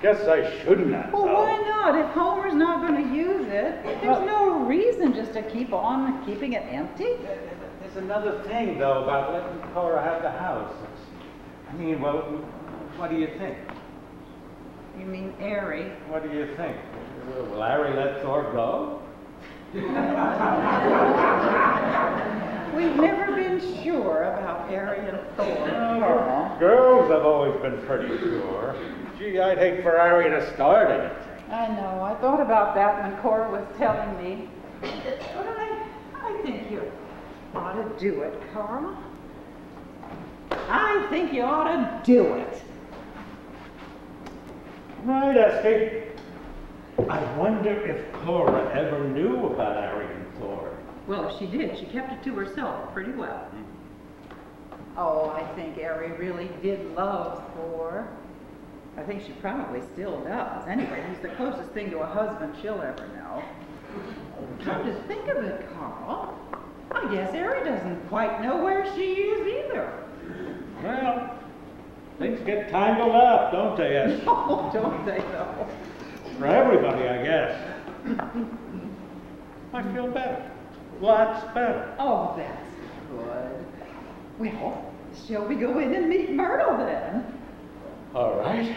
Guess I shouldn't have. Well, why not? If Homer's not going to use it, there's no reason just to keep on keeping it empty. There's another thing, though, about letting Cora have the house. I mean, well, what do you think? You mean Ari? What do you think? Will Larry let Thor go? We've never been sure about Ari and Thor, Carl. Girls have always been pretty sure. Gee, I'd hate for Ari to start anything. I know. I thought about that when Cora was telling me. But I think you ought to do it, Carl. I think you ought to do it. Right, Esty. I wonder if Cora ever knew about Ari and Thor. Well, if she did, she kept it to herself pretty well. Oh, I think Ari really did love Thor. I think she probably still does. Anyway, he's the closest thing to a husband she'll ever know. Come to think of it, Carl, I I guess Harry doesn't quite know where she is either. Well, things get tangled up, don't they, Esther? Oh, don't they though? For everybody, I guess. I feel better. Lots better. Oh, that's good. Well, shall we go in and meet Myrtle then? All right.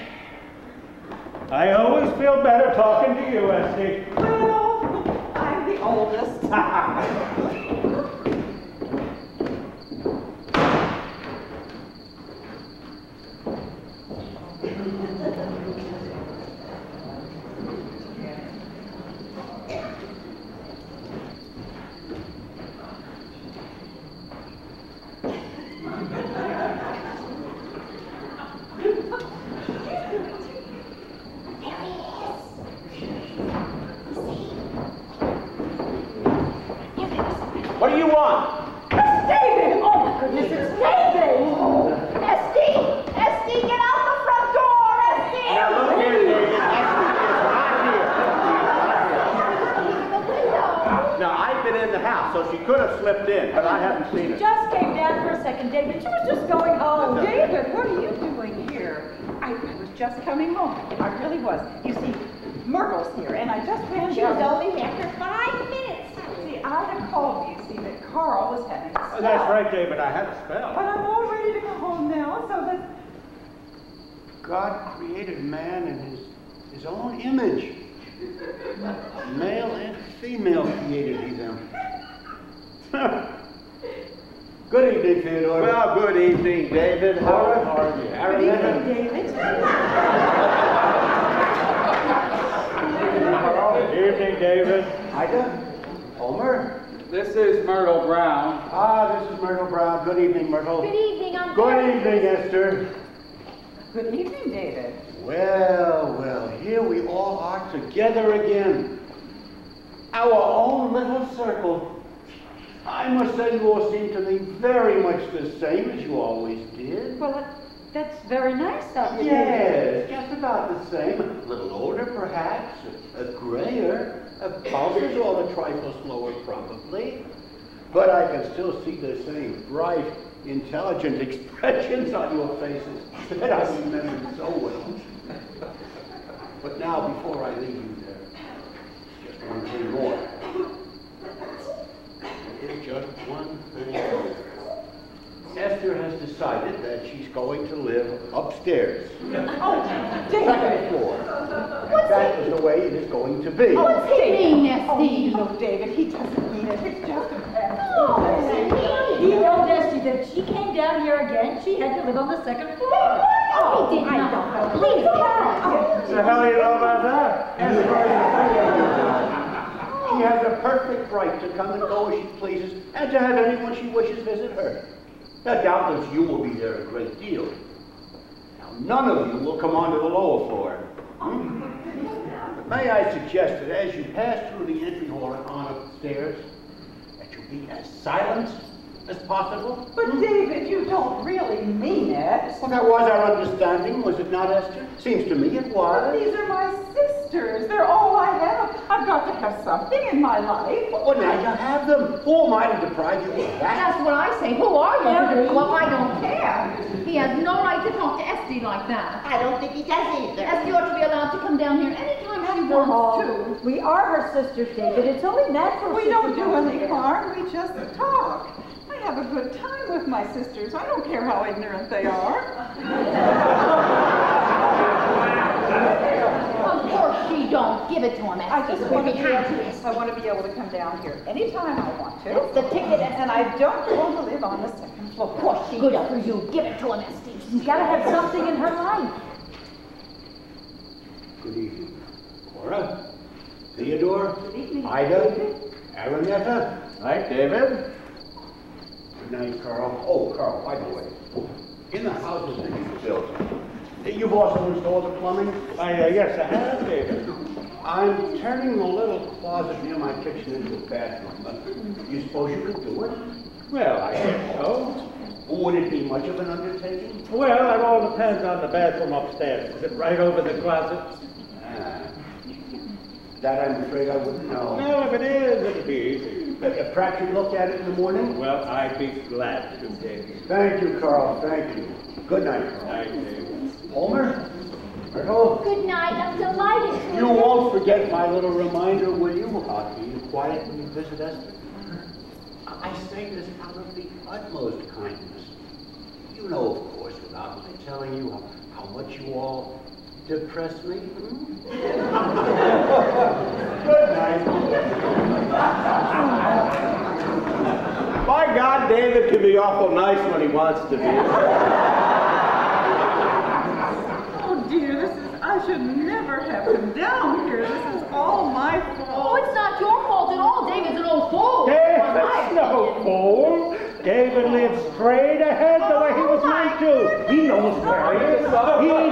I always feel better talking to you, Esty. Well, I'm the oldest. What do you want? It's David! Oh my goodness, it's David! Oh. Esty! Esty, get out the front door! Esty! Now look here, David. Esther is not here. Now, I've been in the house, so she could have slipped in, but I haven't seen her. Just came down for a second, David. She was just going home. David, what are you doing here? I was just coming home. I really was. You see, Myrtle's here, and I just ran She was down. only here for 5 minutes. See, Ida called me, you see, that Carl was having a spell. Oh, that's right, David. I had a But spell. I'm all ready to go home now, so that... God created man in his own image. Male and female created he them. Good evening, Theodore. Well, good evening, David. How are you? Good evening, David. Good evening, David. Ida? Homer? This is Myrtle Brown. Ah, this is Myrtle Brown. Good evening, Myrtle. Good evening, I'm Good evening, Esther. Good evening, David. Well, well, here we all are together again. Our own little circle. I must say you all seem to me very much the same as you always did. Well, that's very nice of you, Yes, just about the same. A little older, perhaps. A grayer. A pulses all a trifle slower, probably. But I can still see the same bright, intelligent expressions on your faces that I remember so well. But now, before I leave you there, just one thing more. There's just one thing more. Esther has decided that she's going to live upstairs. Oh, Second David. floor. And that is the way it is going to be. What's he mean, Oh, Esty? no, David, he doesn't mean it. It's just a bad He told Esty that she came down here again, she had to live on the second floor. Oh, he did I not. don't know. Please, What the hell do you know about that? She has a perfect right to come and go as she pleases, and to have anyone she wishes visit her. Now, doubtless you will be there a great deal. Now, none of you will come onto the lower floor. But may I suggest that as you pass through the entry hall and on upstairs, that you be as silent as possible? But David, you don't really mean it. Well, that was our understanding, was it not, Esther? Seems to me it But was. these are my sisters. They're all I have. I've got to have something in my life. Well, now you have them. Who am I to deprive you of that? That's what I say. Who are you? Well, I don't care. He has no right to talk to Esty like that. I don't think he does either. Esty ought to be allowed to come down here anytime she After wants all, to. we are her sisters, David. It's only natural. We she don't should do come any here. harm. We just talk. I have a good time with my sisters. I don't care how ignorant they are. Of course she don't. Give it to him, Esty. I just want to be behind able, this. I want to be able to come down here anytime I want to. That's the ticket, And I don't want to live on the second floor. Of course she Good for you. Give it to him, Esty. She's got to have something in her life. Good evening. Cora? Theodore? Good evening. Ida? Aranetta? Night, David. Good night, Carl. Oh, Carl, by the way, in the houses that you've built, you've also installed the plumbing? Yes, I have, David. I'm turning the little closet near my kitchen into a bathroom. You suppose you could do it? Well, I guess so. Would it be much of an undertaking? Well, it all depends on the bathroom upstairs. Is it right over the closet? That I'm afraid I wouldn't know. Well, if it is, it'll be easy. Perhaps you look at it in the morning? Well, I'd be glad to, Davy. Thank you, Carl. Thank you. Good night, Carl. Night, Davy. Homer? Myrtle? Good night. I'm delighted to. You won't forget my little reminder, will you, about being quiet when you visit Esther? I say this out of the utmost kindness. You know, of course, without my telling you how much you all depress me. Good night. By God, David can be awful nice when he wants to be. Oh dear, I should never have come down here. This is all my fault. Oh, it's not your fault at all. David's an old fool. David's no fool. David lived straight ahead the way he was meant to. He knows where he is. He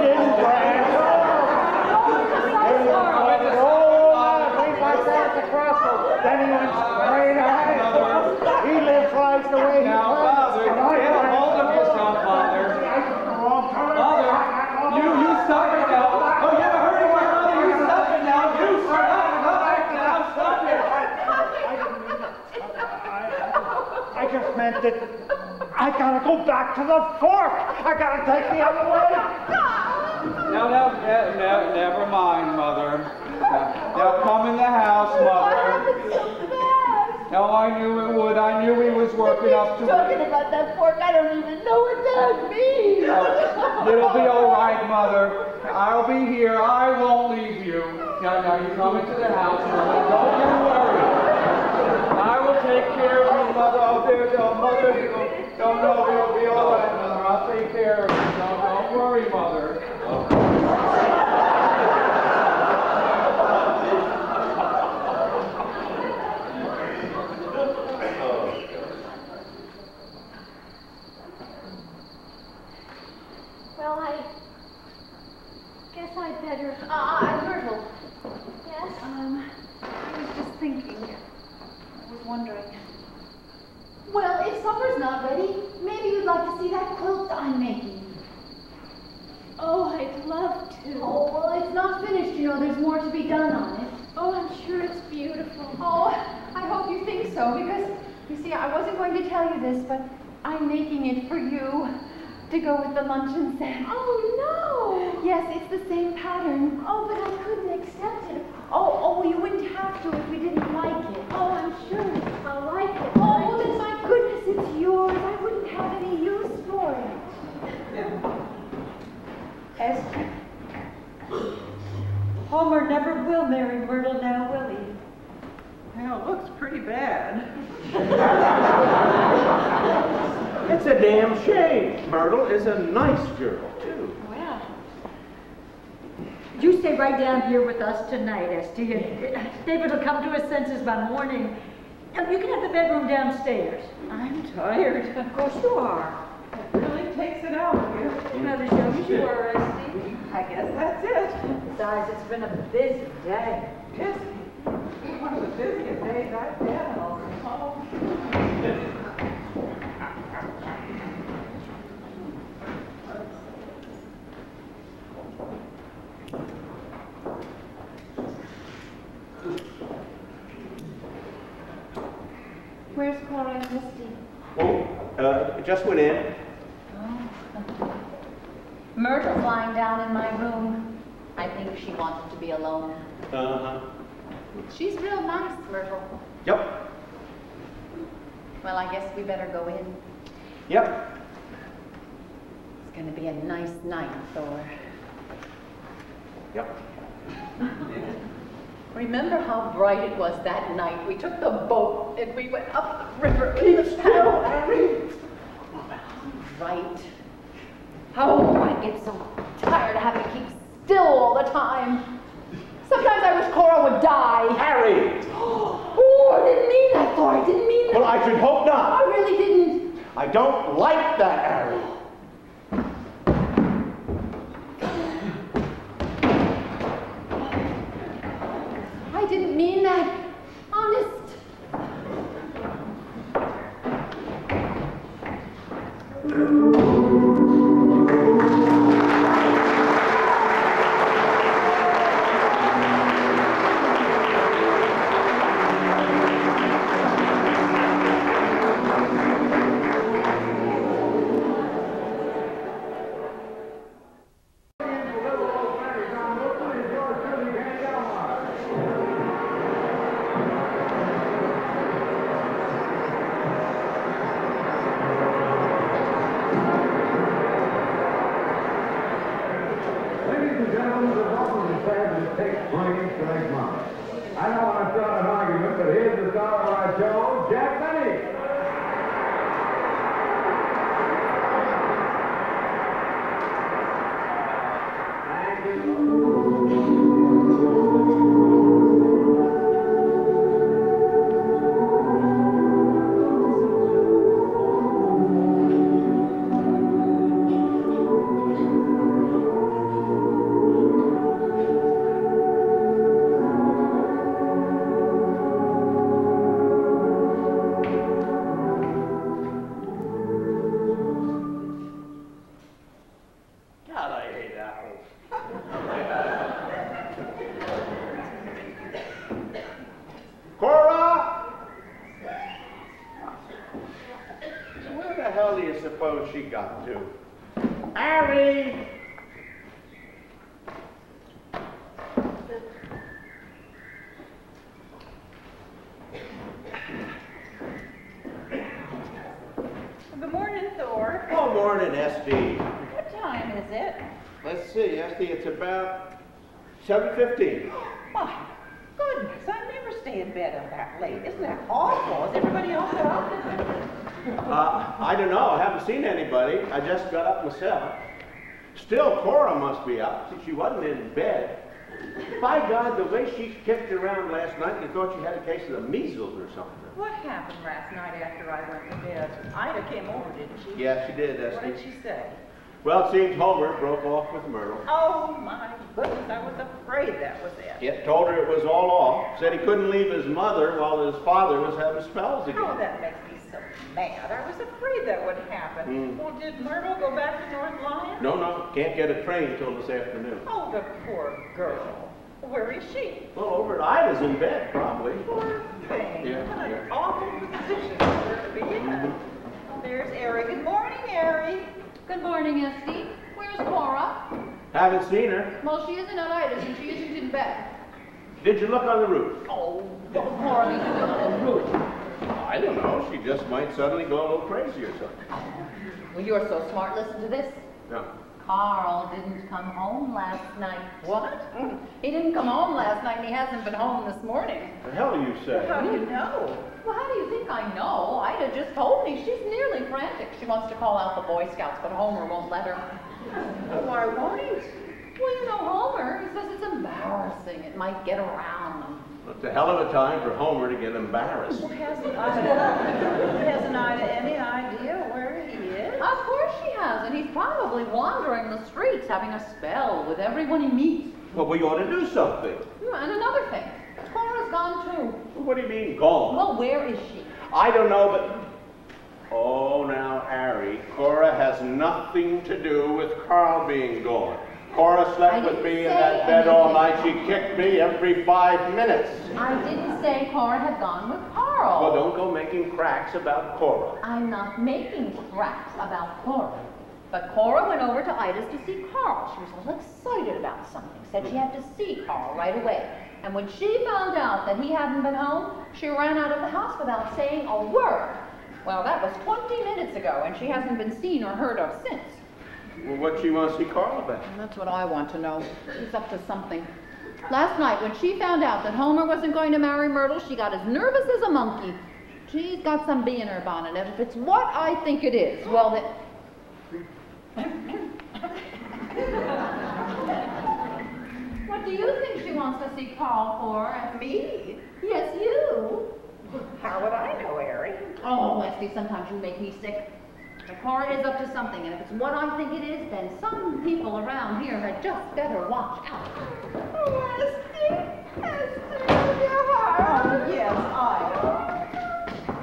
didn't branch off. Then he went straight ahead. He lived life the way he Now, Father, get a hold of yourself, Father. Father, you stop it now. Oh, you're hurting my mother. You stop it now. You stop it now. Stop it. I just meant that I gotta go back to the fork. I gotta take the other way. No, never mind, Mother. Now come in the house, Mother. No, I knew it would. I knew he was working up to it. Talking about that fork, I don't even know what that means. It'll be all right, Mother. I'll be here. I won't leave you. Now you come into the house, Mother. Don't you worry. I will take care of you, Mother. Oh, Mother. No, it'll be all right, Mother. I'll take care of you. Don't worry, Mother. Well, I guess I'd better. Myrtle. Yes? I was just thinking. I was wondering. Well, if supper's not ready, maybe you'd like to see that quilt I'm making. Oh, I'd love to. Oh, well, it's not finished, you know. There's more to be done on it. Oh, I'm sure it's beautiful. Oh, I hope you think so, because, you see, I wasn't going to tell you this, but I'm making it for you to go with the luncheon set. Oh, no. Yes, it's the same pattern. Oh, but I couldn't accept it. Oh, you wouldn't have to if we didn't like it. Oh, I'm sure I'll like it. Oh, then my goodness, it's yours. I wouldn't have any use for it. Esther, Homer never will marry Myrtle now, will he? Well, it looks pretty bad. It's a damn shame. Myrtle is a nice girl, too. Well, you stay right down here with us tonight, Esther. David will come to his senses by morning. And you can have the bedroom downstairs. I'm tired. Of course you are. It really takes it out of you. Not as young as you were, Esther. I guess that's it. Besides, it's been a busy day. Busy. One of the busiest days I've been on. Where's Cora and Misty? Oh, just went in. Myrtle's lying down in my room. I think she wanted to be alone. Uh-huh. She's real nice, Myrtle. Yep. Well, I guess we better go in. Yep. It's going to be a nice night, Thor. Yep. Remember how bright it was that night? We took the boat and we went up the river in the paddle. Right. Oh, I get so tired of having to keep still all the time. Sometimes I wish Cora would die. Harry! Oh, I didn't mean that, Thor. I didn't mean that. Well, I should hope not. I really didn't. I don't like that, Harry. I didn't mean that. Honest. and gentlemen, the welcome service takes place next month. I don't want to start an argument, but here's the star of our show, Jack Benny. Thank you. She got to. Harry! Good morning, Thor. Oh, morning, Esty. What time is it? Let's see, Esty, it's about 7:15. My goodness, I never stay in bed up that late. Isn't that awful? Is everybody else up? I don't know. I haven't seen anybody. I just got up myself. Still, Cora must be up since she wasn't in bed. By God, the way she kicked around last night, you thought she had a case of the measles or something. What happened last night after I went to bed? Ida came over, didn't she? Yeah, she did, Esty. What did she say? Well, it seems Homer broke off with Myrtle. Oh, my goodness, I was afraid that was it. Yet told her it was all off. Said he couldn't leave his mother while his father was having spells again. Oh, that makes me so mad. I was afraid that would happen. Well, did Myrtle go back to North Lyon? No, can't get a train till this afternoon. Oh, the poor girl. Where is she? Well, over at Ida's in bed, probably. Poor thing. Yeah, What an yeah. awful position for her to be in. There's Ari. Good morning, Ari. Good morning, Esty. Where's Cora? Haven't seen her. Well, she isn't at Ida's and she isn't in bed. Did you look on the roof? Oh, what Cora be doing on the roof? I don't know. She just might suddenly go a little crazy or something. Well, you're so smart. Listen to this. No. Carl didn't come home last night. What? He didn't come home last night and he hasn't been home this morning. The hell do you say? How do you know? Well, how do you think I know? Ida just told me. She's nearly frantic. She wants to call out the Boy Scouts, but Homer won't let her. Why won't he? Well, you know Homer. He says it's embarrassing. It might get around them. It's a hell of a time for Homer to get embarrassed. Well, hasn't Ida any idea where he is? Of course she has, and he's probably wandering the streets having a spell with everyone he meets. Well, we ought to do something. And another thing, Cora's gone too. What do you mean, gone? Well, where is she? I don't know, but... Oh, now, Harry, Cora has nothing to do with Carl being gone. Cora slept with me in that bed all night. She kicked me every 5 minutes. I didn't say Cora had gone with Carl. Well, don't go making cracks about Cora. I'm not making cracks about Cora. But Cora went over to Ida's to see Carl. She was all excited about something. Said she had to see Carl right away. And when she found out that he hadn't been home, she ran out of the house without saying a word. Well, that was 20 minutes ago, and she hasn't been seen or heard of since. Well, what'd she want to see Carl about? That's what I want to know. He's up to something. Last night, when she found out that Homer wasn't going to marry Myrtle, she got as nervous as a monkey. She's got some bee in her bonnet, and if it's what I think it is, well, then... What do you think she wants to see Carl for? Me? Yes, you. How would I know, Ari? Oh, Leslie, sometimes you make me sick. The Cora is up to something, and if it's what I think it is, then some people around here had just better watch out. Oh, Esther, your heart. Oh, yes, Ida.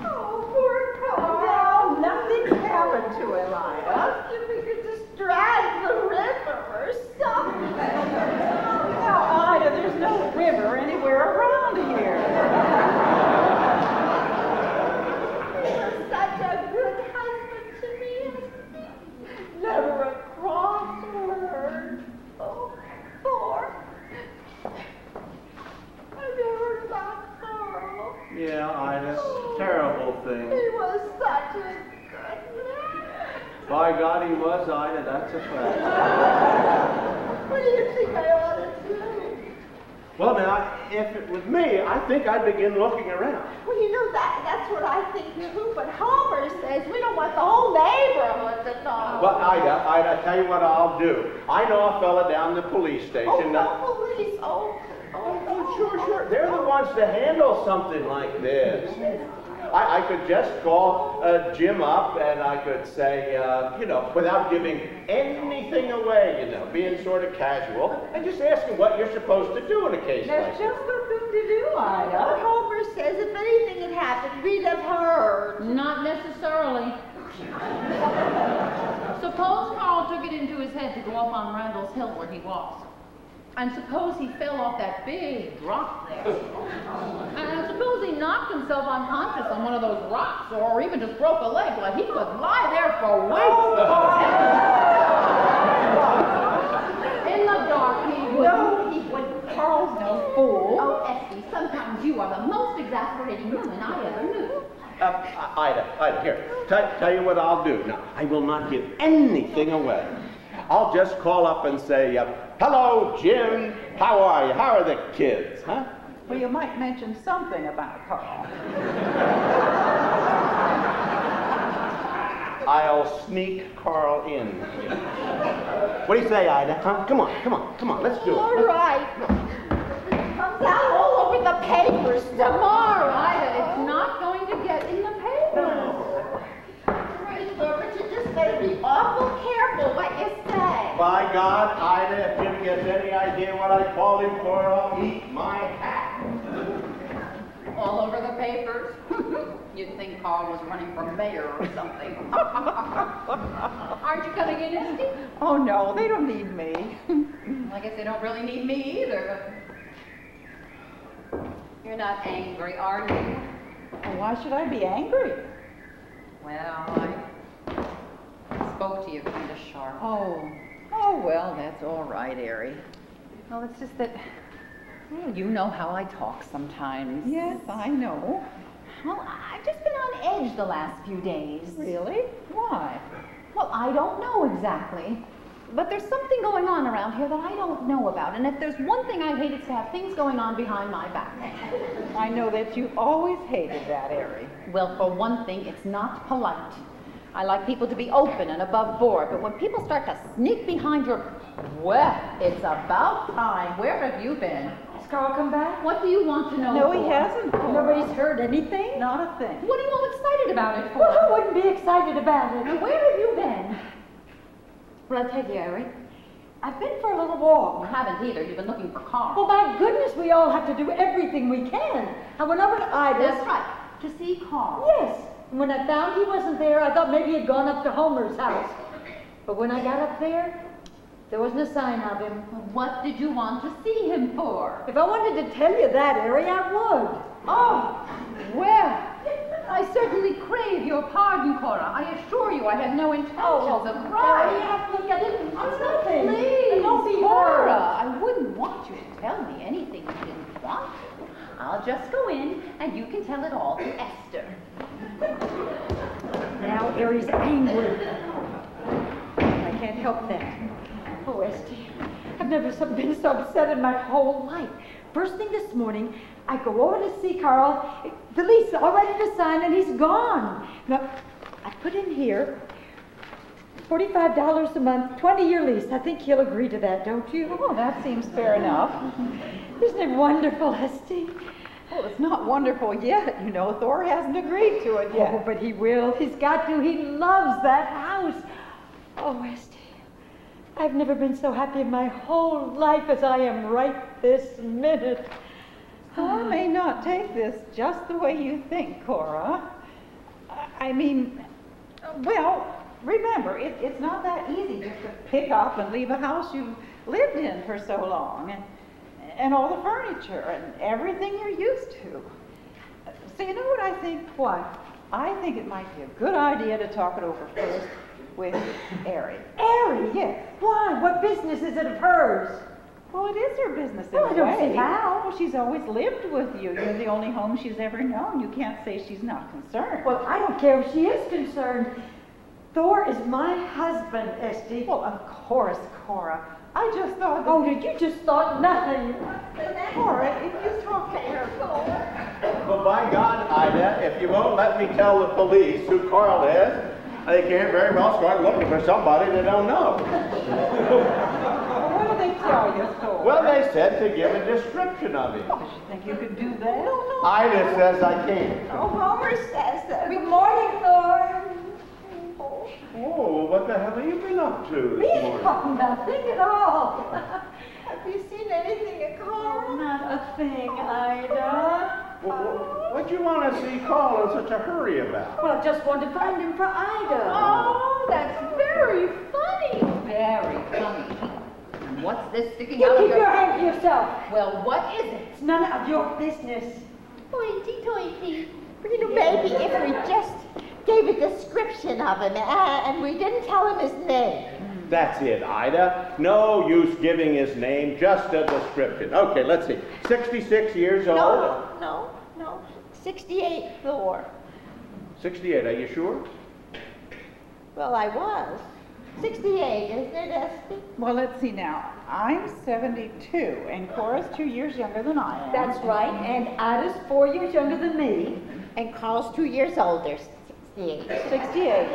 Oh, poor Carl. No, nothing's happened to him, Ida. If we could just drag the river or something. Now, Ida, there's no river anywhere around here. Such a good husband to me. Never a cross word. Oh, Thor. I never got Carl. Yeah, Ida, terrible thing. He was such a good man. By God, he was, Ida, that's a fact. What do you think if it was me, I think I'd begin looking around. Well, you know, that's what I think too, but Homer says we don't want the whole neighborhood to know. Well, Ida, tell you what I'll do. I know a fella down the police station. Oh, no police. Oh, sure. They're the ones to handle something like this. I could just call Jim up and I could say, you know, without giving anything away, you know, being sort of casual, and just ask him what you're supposed to do in a case like That's this. just the thing to do, Ida. But Homer says if anything had happened, we'd have heard. Not necessarily. Suppose Carl took it into his head to go up on Randall's Hill where he walks. And suppose he fell off that big rock there. And suppose he knocked himself unconscious on one of those rocks, or even just broke a leg. Well, he could lie there for weeks. In the dark, he would. No, he wouldn't. Carl's no fool. Oh, Esty, sometimes you are the most exasperating woman I ever knew. Ida, here, tell you what I'll do. Now, I will not give anything away. I'll just call up and say, hello, Jim. How are you? How are the kids, huh? Well, you might mention something about Carl. I'll sneak Carl in. What do you say, Ida? Huh? Come on, let's do it. All right. It comes out all over the papers tomorrow. Ida, it's not going to get in the paper. But you just better be awful careful what you say. By God, Ida, if Jim gets any idea what I called him for, I'll eat my hat. All over the papers? You'd think Carl was running for mayor or something. Aren't you coming in, Esty? Oh, no, they don't need me. I guess they don't really need me either. You're not angry, are you? Well, why should I be angry? Well, I spoke to you kind of sharp. Oh, well, that's all right, Ari. Well, it's just that, well, you know how I talk sometimes. Yes, I know. Well, I've just been on edge the last few days. Really? Why? Well, I don't know exactly. But there's something going on around here that I don't know about. And if there's one thing I hate, it's to have things going on behind my back. I know that you've always hated that, Ari. Well, for one thing, it's not polite. I like people to be open and above board, but when people start to sneak behind your... Well, it's about time. Where have you been? Has Carl come back? What do you want to know? No, for? he hasn't. Nobody's heard anything? Not a thing. What are you all excited about it for? Well, who wouldn't be excited about it? And where have you been? Well, I'll tell you, Eric. I've been for a little walk. You haven't either. You've been looking for Carl. Well, my goodness, we all have to do everything we can. I went over to Ida's. That's right. To see Carl. Yes. And when I found he wasn't there, I thought maybe he'd gone up to Homer's house. But when I got up there wasn't a sign of him. What did you want to see him for? If I wanted to tell you that, Harry, I would. Oh, well, I certainly crave your pardon, Cora. I assure you I had no intentions of prying. Look, I didn't do nothing. Please, Don't be Cora, hurt. I wouldn't want you to tell me anything you didn't want to. I'll just go in and you can tell it all to Esther. Now Harry's angry. I can't help that. Oh, Esty, I've never been so upset in my whole life. First thing this morning, I go over to see Carl. The lease is all ready to sign, and he's gone. Now, I put in here $45 a month, 20-year lease. I think he'll agree to that, don't you? Oh, that seems fair enough. Isn't it wonderful, Esty? Well, it's not wonderful yet. You know, Thor hasn't agreed to it yet. Oh, but he will. He's got to. He loves that house. Oh, Esty, I've never been so happy in my whole life as I am right this minute. I may not take this just the way you think, Cora. I mean, well, remember, it's not that easy just to pick up and leave a house you've lived in for so long, and all the furniture and everything you're used to. So you know what I think? What? I think it might be a good idea to talk it over first with Ari. Ari? Yes. Why? What business is it of hers? Well, it is her business in Well, a I don't way. see how. Well, she's always lived with you. You're the only home she's ever known. You can't say she's not concerned. Well, I don't care if she is concerned. Thor is my husband, Esty. Well, of course, Cora. I just thought that... Oh, did you just thought nothing? Cora, if you talk to Carol... Well, by God, Ida, if you won't let me tell the police who Carl is, they can't very well start looking for somebody they don't know. What did they tell you, Thor? Well, they said to give a description of him. Oh, you think you could do that? No. Ida says I can't. Oh, Homer says that. Good morning, Thor. Oh, what the hell have you been up to Me? this morning? Oh, nothing at all. Have you seen anything of Carl? Not a thing, Ida. What'd you want to see Carl in such a hurry about? Well, I just wanted to find him for Ida. Oh, that's very funny. Very funny. And what's this sticking You out of keep your hand to yourself. Well, what is it? It's none of your business. Toity. You know, maybe if we just gave a description of him and we didn't tell him his name. That's it, Ida. No use giving his name, just a description. Okay, let's see. 66 years old. No. 68, Thor. 68, are you sure? Well, I was. 68, isn't it, Esty? Well, let's see now. I'm 72, and Cora's 2 years younger than I am. That's right, and Ida's 4 years younger than me. And Carl's 2 years older, 68. 68.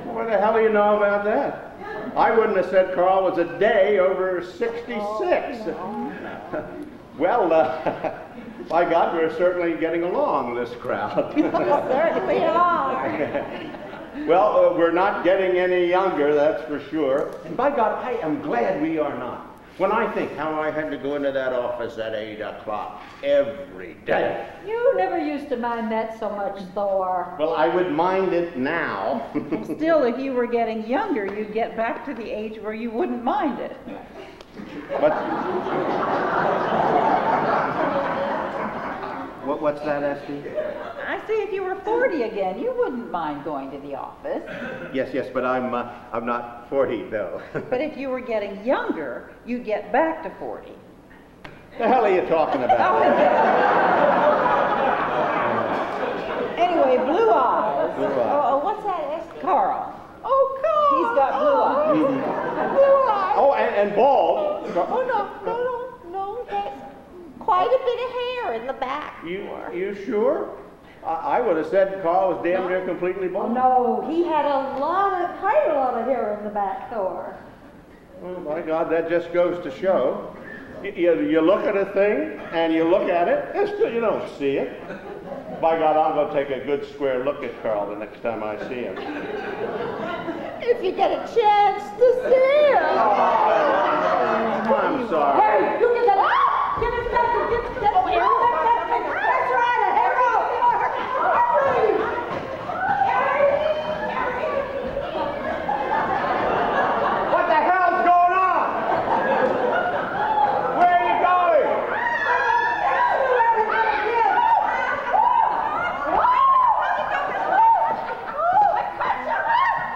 What the hell do you know about that? I wouldn't have said Carl was a day over 66. Oh, no. Well, by God, we're certainly getting along, this crowd. We certainly are. Well, we're not getting any younger, that's for sure. And by God, I am glad we are not. When I think how I had to go into that office at 8 o'clock every day. You never used to mind that so much, Thor. Well, I would mind it now. Still, if you were getting younger, you'd get back to the age where you wouldn't mind it. But what's that, Esty? I say if you were 40 again, you wouldn't mind going to the office. Yes, but I'm not 40 though. But if you were getting younger, you'd get back to 40. The hell are you talking about? Anyway, blue eyes. Blue eyes. Oh, what's that, Esty? Carl. Oh, Carl. He's got blue eyes. Blue eyes. Oh, and bald. Oh, no, that's quite a bit of hair in the back. You sure? I would have said Carl was damn near completely Oh, bald. no, he had quite a lot of hair in the back, Thor. Well, my God, that just goes to show. You look at a thing, and you look at it, and still you don't see it. By God, I'm going to take a good square look at Carl the next time I see him. If you get a chance to see him. I'm sorry. Hey, you get that out! Get it back! Get that out! That's right, a hair out! Hurry! What the hell's going on? Where are you going?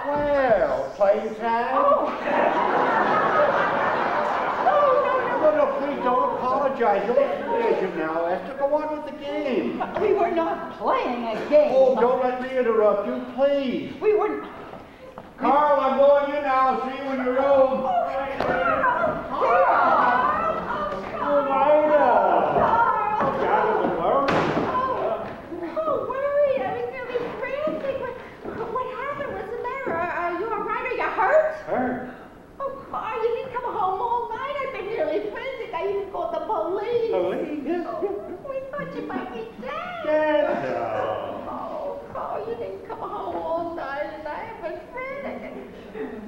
Well, playtime. No, please don't apologize. You're a agent now, Esther. Go on with the game. We were not playing a game. Oh, don't let me interrupt you, please. We were... Carl, I'm going in now. See you when you're old. Oh, Ida. Oh, worried. I was really frantic. What happened? What's the matter? Are you all right? Are you hurt? Hurt? Oh, Carl, you didn't come home all night. I've been nearly frantic. I even called the police. Police? Yes. We thought you might be dead. Yes. Oh, Carl, you didn't come home all night, and I have been frantic.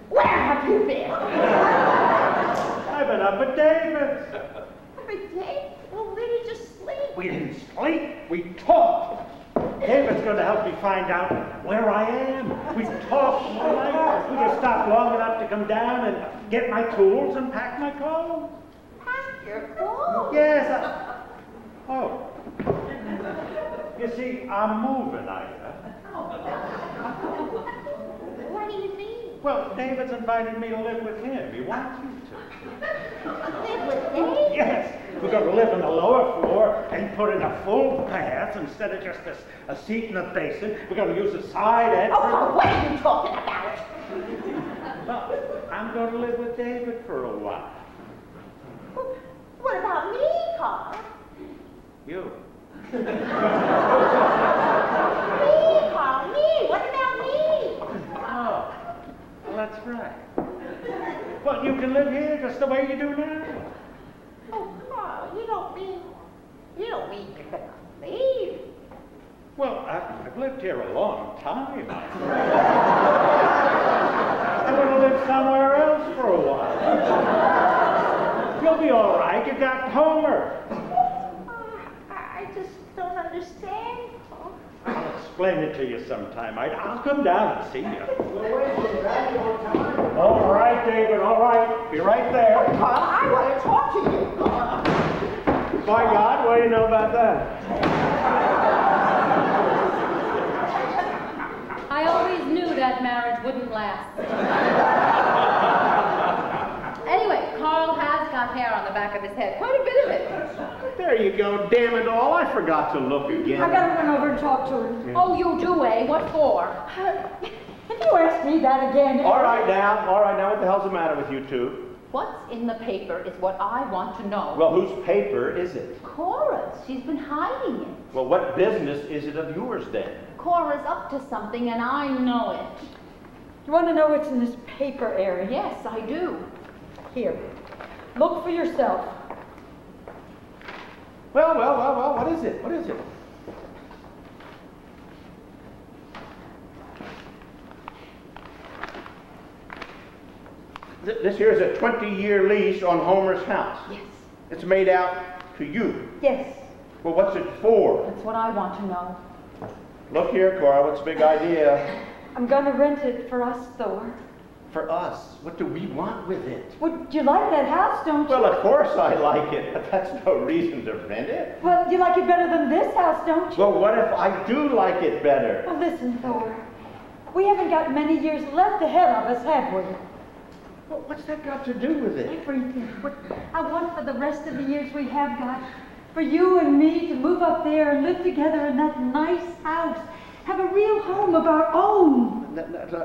Where have you been? I've been up at David's. Every day? Well, where did you sleep? We didn't sleep, we talked. David's going to help me find out where I am. We talked all night. We just stopped long enough to come down and get my tools and pack my clothes. Pack your clothes? Yes. Oh. You see, I'm moving, Ida. What do you mean? Well, David's invited me to live with him. He wants you to. Live with Dave? Yes. We're going to live on the lower floor and put in a full bath instead of just a seat and a basin. We're going to use the side entrance. Oh, what are you talking about? Well, I'm going to live with David for a while. What about me, Carl? You. Me, Carl, me. What about me? Oh, well, that's right. Well, you can live here just the way you do now. Oh, Carl, you don't mean you're gonna leave. Well, I've lived here a long time. I want to live somewhere else for a while. You'll be all right. You got Homer. I just don't understand. I'll explain it to you sometime. I'll come down and see you. Well, wait till Daddy on time. All right, David, all right. Be right there. Carl, I want to talk to you. By God, what do you know about that? I always knew that marriage wouldn't last. Anyway, Carl has got hair on the back of his head. Quite a bit of it. There you go. Damn it all. I forgot to look again. I gotta run over and talk to her. Oh, you do, eh? What for? If you ask me that again... All right now, what the hell's the matter with you two? What's in the paper is what I want to know. Well, whose paper is it? Cora's. She's been hiding it. Well, what business is it of yours then? Cora's up to something, and I know it. You want to know what's in this paper, Erin? Yes, I do. Here. Look for yourself. Well, what is it? What is it? This here is a 20-year lease on Homer's house. Yes. It's made out to you. Yes. Well, what's it for? That's what I want to know. Look here, Cora, what's the big idea? I'm gonna rent it for us, Thor. For us? What do we want with it? Would you like that house, don't you? Well, of course I like it, but that's no reason to rent it. Well, you like it better than this house, don't you? Well, what if I do like it better? Well, listen, Thor. We haven't got many years left ahead of us, have we? Well, what's that got to do with it? Everything. What I want for the rest of the years we have got, for you and me to move up there and live together in that nice house. Have a real home of our own.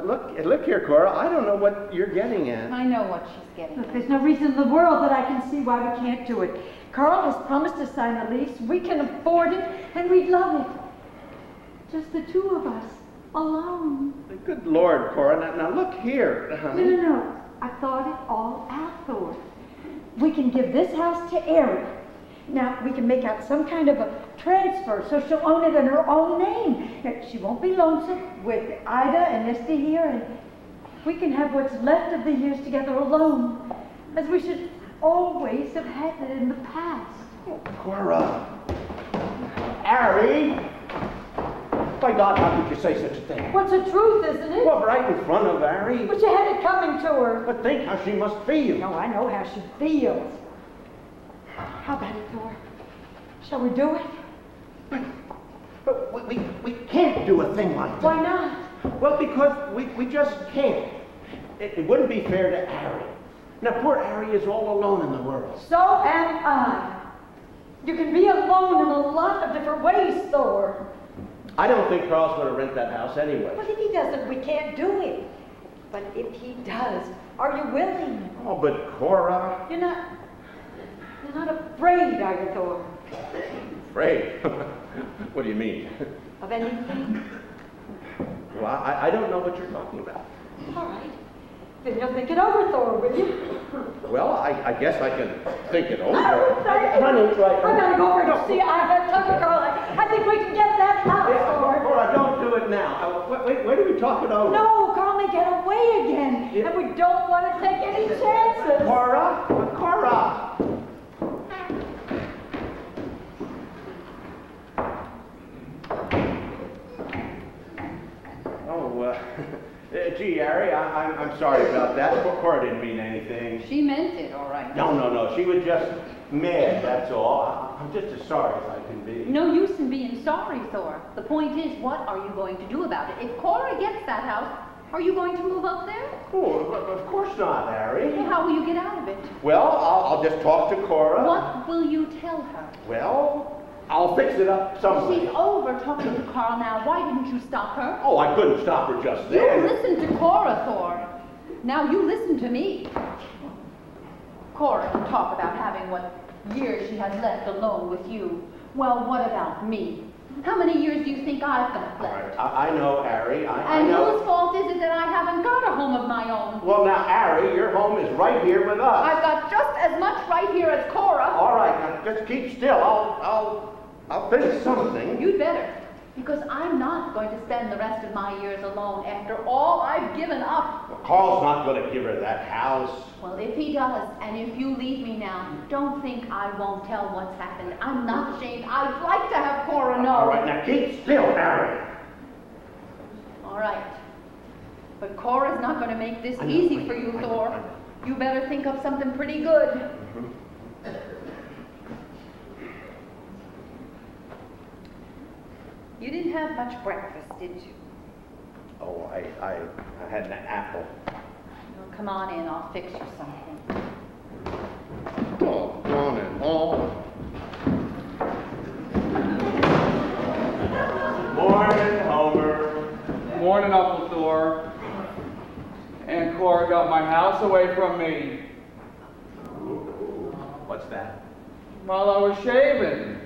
Look here, Cora. I don't know what you're getting at. I know what she's getting Look, at. there's no reason in the world that I can see why we can't do it. Carl has promised to sign a lease. We can afford it, and we'd love it. Just the two of us, alone. Good Lord, Cora. Now look here, honey. No. I thought it all out, Thor. We can give this house to Erin. Now, we can make out some kind of a transfer so she'll own it in her own name. She won't be lonesome with Ida and Misty here, and we can have what's left of the years together alone, as we should always have had it in the past. Oh, Cora. Harry! By God, how could you say such a thing? What's the truth, isn't it? Well, right in front of Harry. But you had it coming to her. But think how she must feel. No, I know how she feels. How about it, Thor? Shall we do it? But we can't do a thing like that. Why not? Well, because we just can't. It wouldn't be fair to Harry. Now, poor Harry is all alone in the world. So am I. You can be alone in a lot of different ways, Thor. I don't think Carl's going to rent that house anyway. But if he doesn't, we can't do it. But if he does, are you willing? Oh, but Cora... You're not afraid, are you, Thor? Afraid? What do you mean? Of anything? Well, I don't know what you're talking about. All right. Then you'll think it over, Thor, will you? Well, I guess I can think it over. Honey, right. I gotta go over to see I talk to Carl. I think we can get that house, Thor. Cora, don't do it now. Wait are we talking over? No, Carl may get away again, and we don't want to take any chances. Cora! Oh, gee, Harry, I'm sorry about that. Cora didn't mean anything. She meant it, all right. No. She was just mad, that's all. I'm just as sorry as I can be. No use in being sorry, Thor. The point is, what are you going to do about it? If Cora gets that house, are you going to move up there? Oh, of course not, Harry. Well, how will you get out of it? Well, I'll just talk to Cora. What will you tell her? Well, I'll fix it up someday. She's over talking to Carl now. Why didn't you stop her? Oh, I couldn't stop her just You then. listen to Cora, Thor. Now you listen to me. Cora can talk about having what years she has left alone with you. Well, what about me? How many years do you think I've got left? I know, Harry. I and know. whose fault is it that I haven't got a home of my own? Well, now, Harry, your home is right here with us. I've got just as much right here as Cora. All right, now just keep still. I'll finish something. You'd better, because I'm not going to spend the rest of my years alone after all I've given up. Well, Carl's not going to give her that house. Well, if he does, and if you leave me now, don't think I won't tell what's happened. I'm not ashamed. I'd like to have Cora know. All right, now keep still, Harry. All right. But Cora's not going to make this easy for you, Thor. You better think of something pretty good. You didn't have much breakfast, did you? Oh, I had an apple. Well, come on in. I'll fix you something. Doggone it all. Morning, Homer. Morning, Uncle Thor. Aunt Cora got my house away from me. What's that? While I was shaving.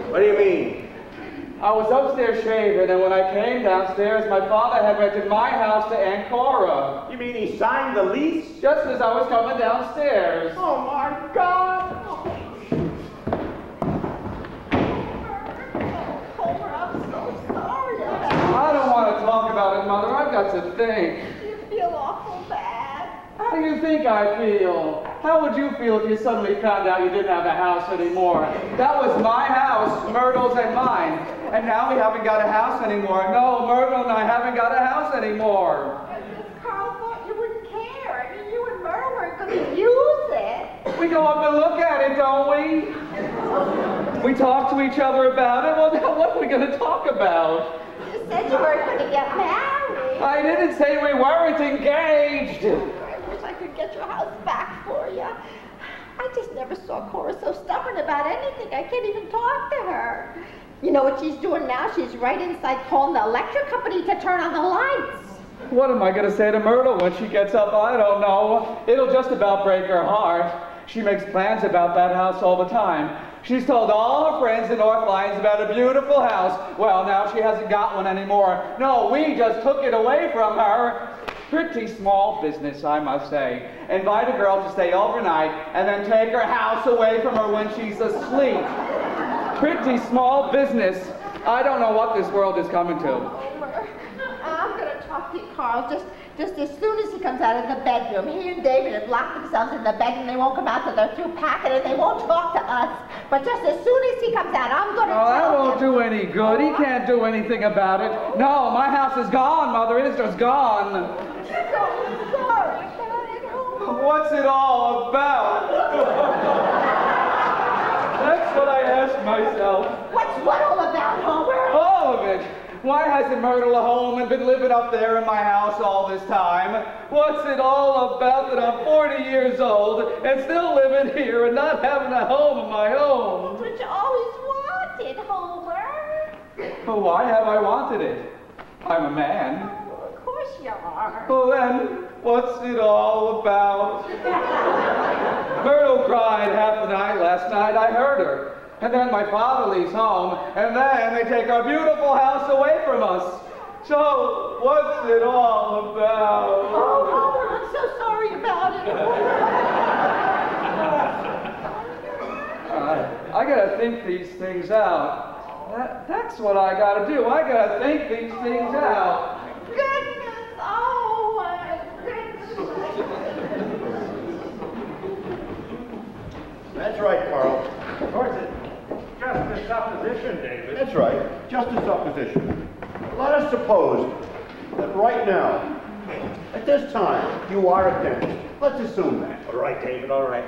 What do you mean? I was upstairs shaving, and when I came downstairs, my father had rented my house to Aunt Cora. You mean he signed the lease? Just as I was coming downstairs. Oh, my God! Homer, I'm so sorry. I don't want to talk about it, Mother. I've got to think. You feel awful bad. How do you think I feel? How would you feel if you suddenly found out you didn't have a house anymore? That was my house, Myrtle's and mine. And now we haven't got a house anymore. No, Myrtle and I haven't got a house anymore. Carl thought you wouldn't care. I mean, you and Myrtle weren't going to use it. We go up and look at it, don't we? We talk to each other about it. Well, now what are we going to talk about? You said you weren't going to get married. I didn't say we weren't engaged. I wish I could get your house back for you. I just never saw Cora so stubborn about anything. I can't even talk to her. You know what she's doing now? She's right inside calling the electric company to turn on the lights. What am I going to say to Myrtle when she gets up? I don't know. It'll just about break her heart. She makes plans about that house all the time. She's told all her friends in North Lyons about a beautiful house. Well, now she hasn't got one anymore. No, we just took it away from her. Pretty small business, I must say. Invite a girl to stay overnight and then take her house away from her when she's asleep. Pretty small business. I don't know what this world is coming to. Homer, I'm going to talk to you, Carl, just as soon as he comes out of the bedroom. He and David have locked themselves in the bedroom. They won't come out till they're through packing, and they won't talk to us. But just as soon as he comes out, I'm going to tell him. That won't do any good. He can't do anything about it. No, my house is gone, Mother. It is just gone. I'm so sorry about it, Homer. What's it all about? That's what I ask myself. What's what all about, Homer? All of it. Why hasn't Myrtle a home and been living up there in my house all this time? What's it all about that I'm 40 years old and still living here and not having a home of my own? But you always wanted, Homer. Well, why have I wanted it? I'm a man. Oh, of course you are. Well then, what's it all about? Myrtle cried half the night last night. I heard her. And then my father leaves home, and then they take our beautiful house away from us. So, what's it all about? Oh, Homer, I'm so sorry about it. I gotta think these things out. That's what I gotta do. I gotta think these things out. Goodness, oh my goodness. That's right, Carl. Of course, it's just a supposition, David. That's right. Just a supposition. Let us suppose that right now, at this time, you are a dentist. Let's assume that. All right, David, all right.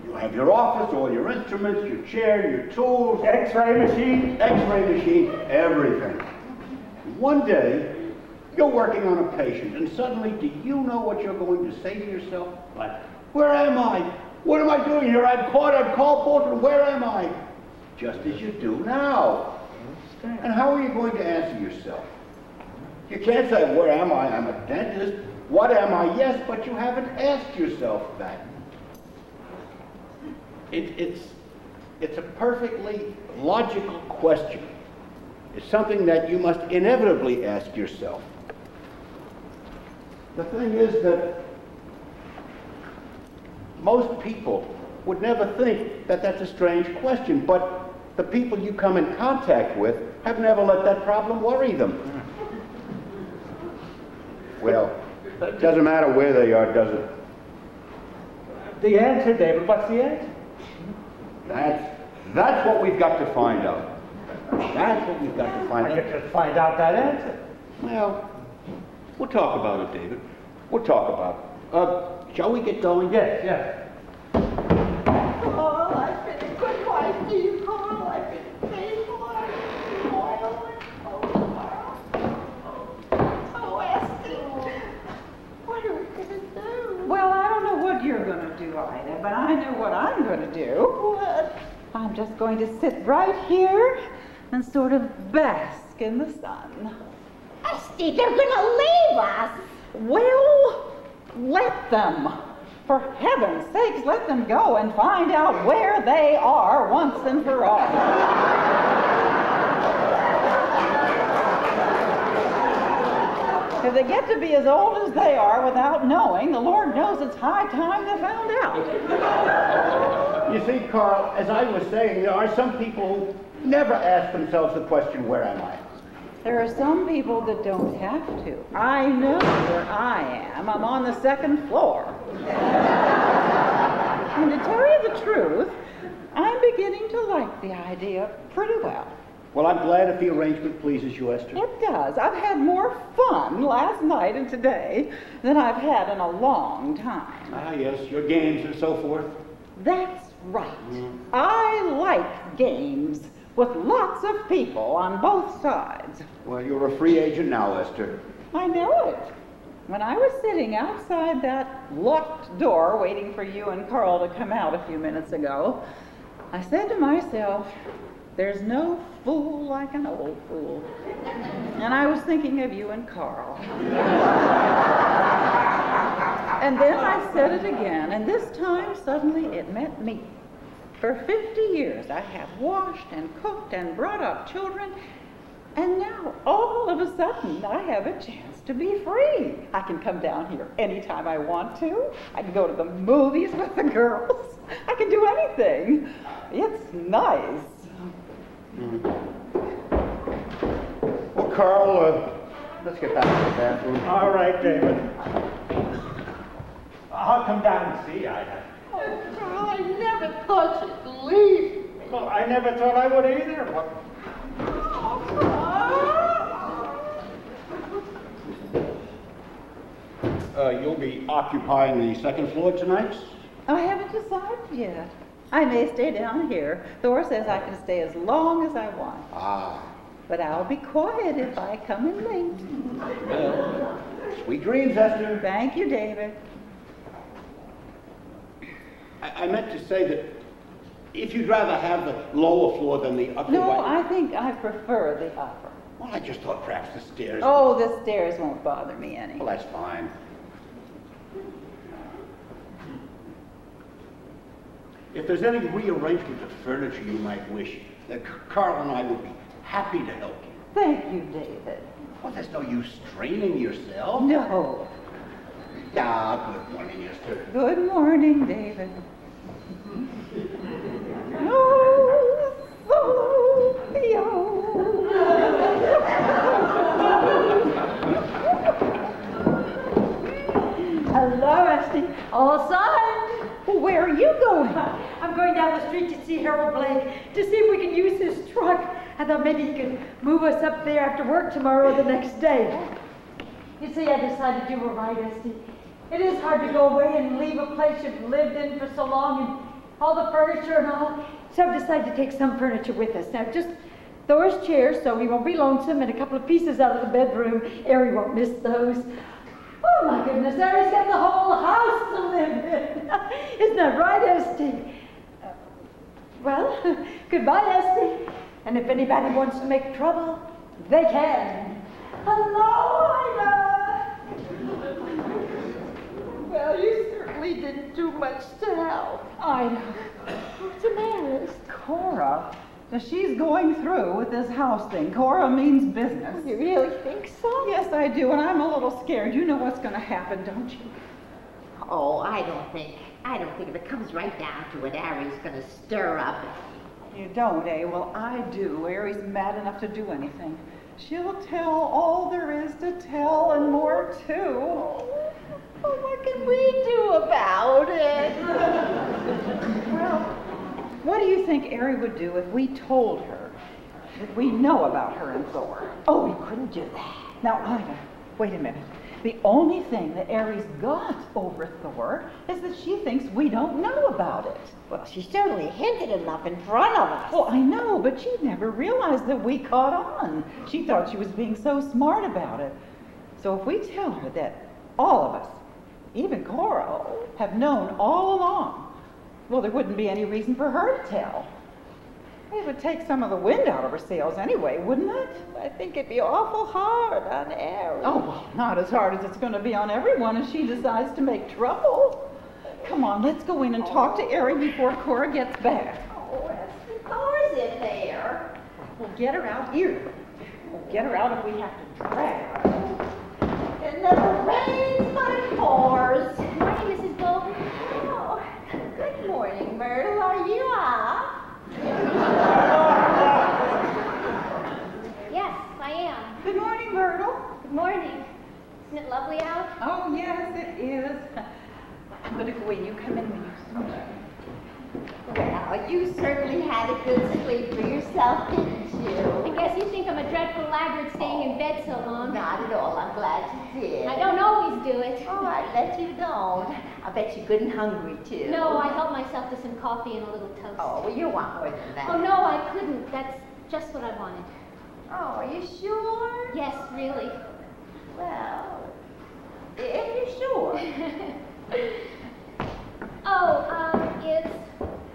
You have your office, all your instruments, your chair, your tools. X-ray machine? X-ray machine, everything. One day, you're working on a patient, and suddenly, do you know what you're going to say to yourself? What? Where am I? What am I doing here? I'm called Bolton. Where am I? Just as you do now. And how are you going to answer yourself? You can't say, where am I? I'm a dentist. What am I? Yes, but you haven't asked yourself that. It's a perfectly logical question. It's something that you must inevitably ask yourself. The thing is that most people would never think that that's a strange question, but the people you come in contact with have never let that problem worry them. Well, it doesn't matter where they are, does it? The answer, David, what's the answer? That's what we've got to find out. That's what we've got to find out. I could just find out that answer. Well, we'll talk about it, David. We'll talk about it. Shall we get going? Yes, yes. Carl, I've been a good wife to you, Carl. I've been faithful. I've been loyal. Oh, Esty. What are we going to do? Well, I don't know what you're going to do, Ida, but I know what I'm going to do. What? I'm just going to sit right here and sort of bask in the sun. Esty, they're going to leave us. Well, let them. For heaven's sakes, let them go and find out where they are once and for all. If they get to be as old as they are without knowing, the Lord knows it's high time they found out. You see, Carl, as I was saying, there are some people who never ask themselves the question, where am I? There are some people that don't have to. I know where I am. I'm on the second floor. And to tell you the truth, I'm beginning to like the idea pretty well. Well, I'm glad if the arrangement pleases you, Esther. It does. I've had more fun last night and today than I've had in a long time. Ah, yes, your games and so forth. That's right. I like games with lots of people on both sides. Well, you're a free agent now, Esther. I know it. When I was sitting outside that locked door waiting for you and Carl to come out a few minutes ago, I said to myself, there's no fool like an old fool. And I was thinking of you and Carl. And then I said it again, and this time suddenly it meant me. For 50 years I have washed and cooked and brought up children, and now all of a sudden I have a chance to be free. I can come down here anytime I want to. I can go to the movies with the girls. I can do anything. It's nice. Well, Carl, let's get back to the bathroom. All right, David. I'll come down and see Ida. Oh, Carl, I never thought you'd leave me. Well, I never thought I would either. You'll be occupying the second floor tonight? I haven't decided yet. I may stay down here. Thor says I can stay as long as I want. Ah. But I'll be quiet if I come in late. Well, sweet dreams, Esther. Thank you, David. I meant to say that if you'd rather have the lower floor than the upper No, one. I think I prefer the upper. Well, I just thought perhaps the stairs. Oh, the stairs won't bother me any. Well, that's fine. If there's any rearrangement of furniture you might wish, Carl and I would be happy to help you. Thank you, David. Well, there's no use straining yourself. No. Ah, good morning, Esther. Good morning, David. Oh, Sophia. Hello, Esty. All signed. Where are you going? I'm going down the street to see Harold Blake to see if we can use his truck. I thought maybe he could move us up there after work tomorrow or the next day. You see, I decided you were right, Esty. It is hard to go away and leave a place you've lived in for so long and all the furniture and all. So I've decided to take some furniture with us. Now, just Thor's chairs so he won't be lonesome, and a couple of pieces out of the bedroom. Harry won't miss those. Oh, my goodness, Harry's got the whole house to live in. Isn't that right, Esty? Well, goodbye, Esty. And if anybody wants to make trouble, they can. Hello, Ida. Well, you certainly didn't do much to help. Ida. What's the matter? Cora. Now, she's going through with this house thing. Cora means business. You really think so? Yes, I do, and I'm a little scared. You know what's going to happen, don't you? Oh, I don't think if it comes right down to it, Ari's going to stir up. You don't, eh? Well, I do. Ari's mad enough to do anything. She'll tell all there is to tell and more, too. Oh, what can we do about it? Well, what do you think Ari would do if we told her that we know about her and Thor? Oh, we couldn't do that. Now, Ida, wait a minute. The only thing that Ari's got over Thor is that she thinks we don't know about it. Well, she certainly hinted enough in front of us. Well, I know, but she never realized that we caught on. She thought she was being so smart about it. So if we tell her that all of us, even Cora, have known all along, well, there wouldn't be any reason for her to tell. It would take some of the wind out of her sails anyway, wouldn't it? I think it'd be awful hard on Ari. Oh, well, not as hard as it's going to be on everyone if she decides to make trouble. Come on, let's go in and talk to Ari before Cora gets back. Oh, the car's in there. We'll get her out here. We'll get her out if we have to drag her. It never rains, but it pours. Good morning, Mrs. Bolton. Oh, good morning, Myrtle. Are you up? Yes, I am. Good morning, Myrtle. Good morning. Isn't it lovely out? Oh, yes, it is. I'm going to go in. You come in when you're Well, you certainly had a good sleep for yourself, didn't you? I guess you think I'm a dreadful laggard staying in bed so long. Not at all. I'm glad you did. I don't always do it. Oh, I bet you don't. I bet you're good and hungry, too. No, I helped myself to some coffee and a little toast. Oh, well, you want more than that. Oh, no, I couldn't. That's just what I wanted. Oh, are you sure? Yes, really. Well, if you're sure. Is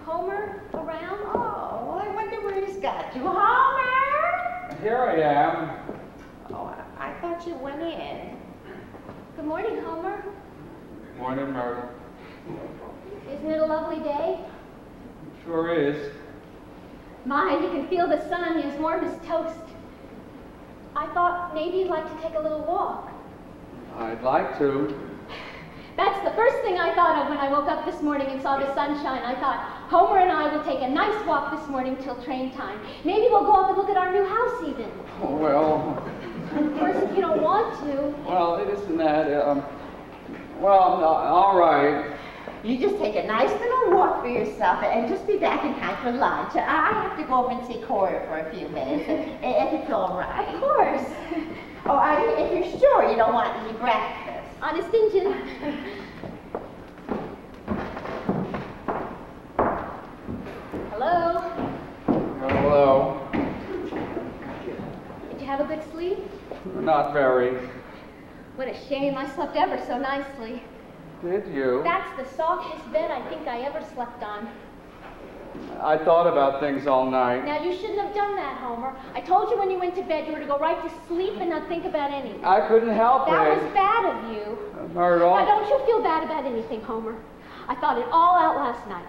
Homer around? Oh, I wonder where he's got you. Homer! Here I am. Oh, I thought you went in. Good morning, Homer. Morning, Myrtle. Isn't it a lovely day? Sure is. My, you can feel the sun as warm as toast. I thought maybe you'd like to take a little walk. I'd like to. That's the first thing I thought of when I woke up this morning and saw the sunshine. I thought, Homer and I will take a nice walk this morning till train time. Maybe we'll go up and look at our new house even. Oh, well. Of course, if you don't want to. Well, it isn't that. Well, all right. You just take a nice little walk for yourself and just be back in time for lunch. I have to go over and see Cora for a few minutes, if it's all right. Of course. Oh, I mean, if you're sure you don't want any breakfast. Honest Injun. Hello? Hello. Did you have a good sleep? Not very. What a shame. I slept ever so nicely. Did you? That's the softest bed I think I ever slept on. I thought about things all night. Now, you shouldn't have done that, Homer. I told you when you went to bed you were to go right to sleep and not think about anything. I couldn't help it. That was bad of you. Myrtle. Now, don't you feel bad about anything, Homer. I thought it all out last night.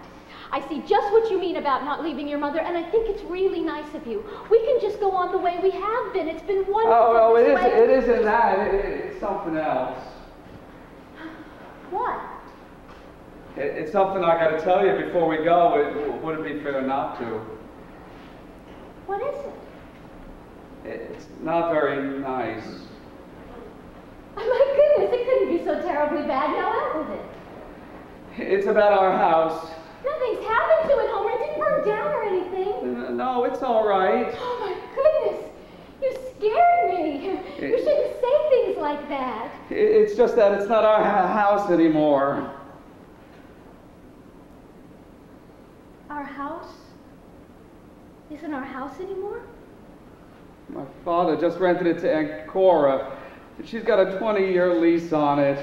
I see just what you mean about not leaving your mother, and I think it's really nice of you. We can just go on the way we have been. It's been wonderful. Oh, it isn't that. It's something else. What? It's something I got to tell you before we go. It wouldn't be fair not to. What is it? It's not very nice. Oh, my goodness, it couldn't be so terribly bad. Now, what was it? It's about our house. Nothing's happened to it, Homer. It didn't burn down or anything. No, it's all right. Oh, my goodness. You scared me. You shouldn't say things like that. It's just that it's not our house anymore. Our house? Isn't our house anymore? My father just rented it to Aunt Cora. She's got a 20-year lease on it.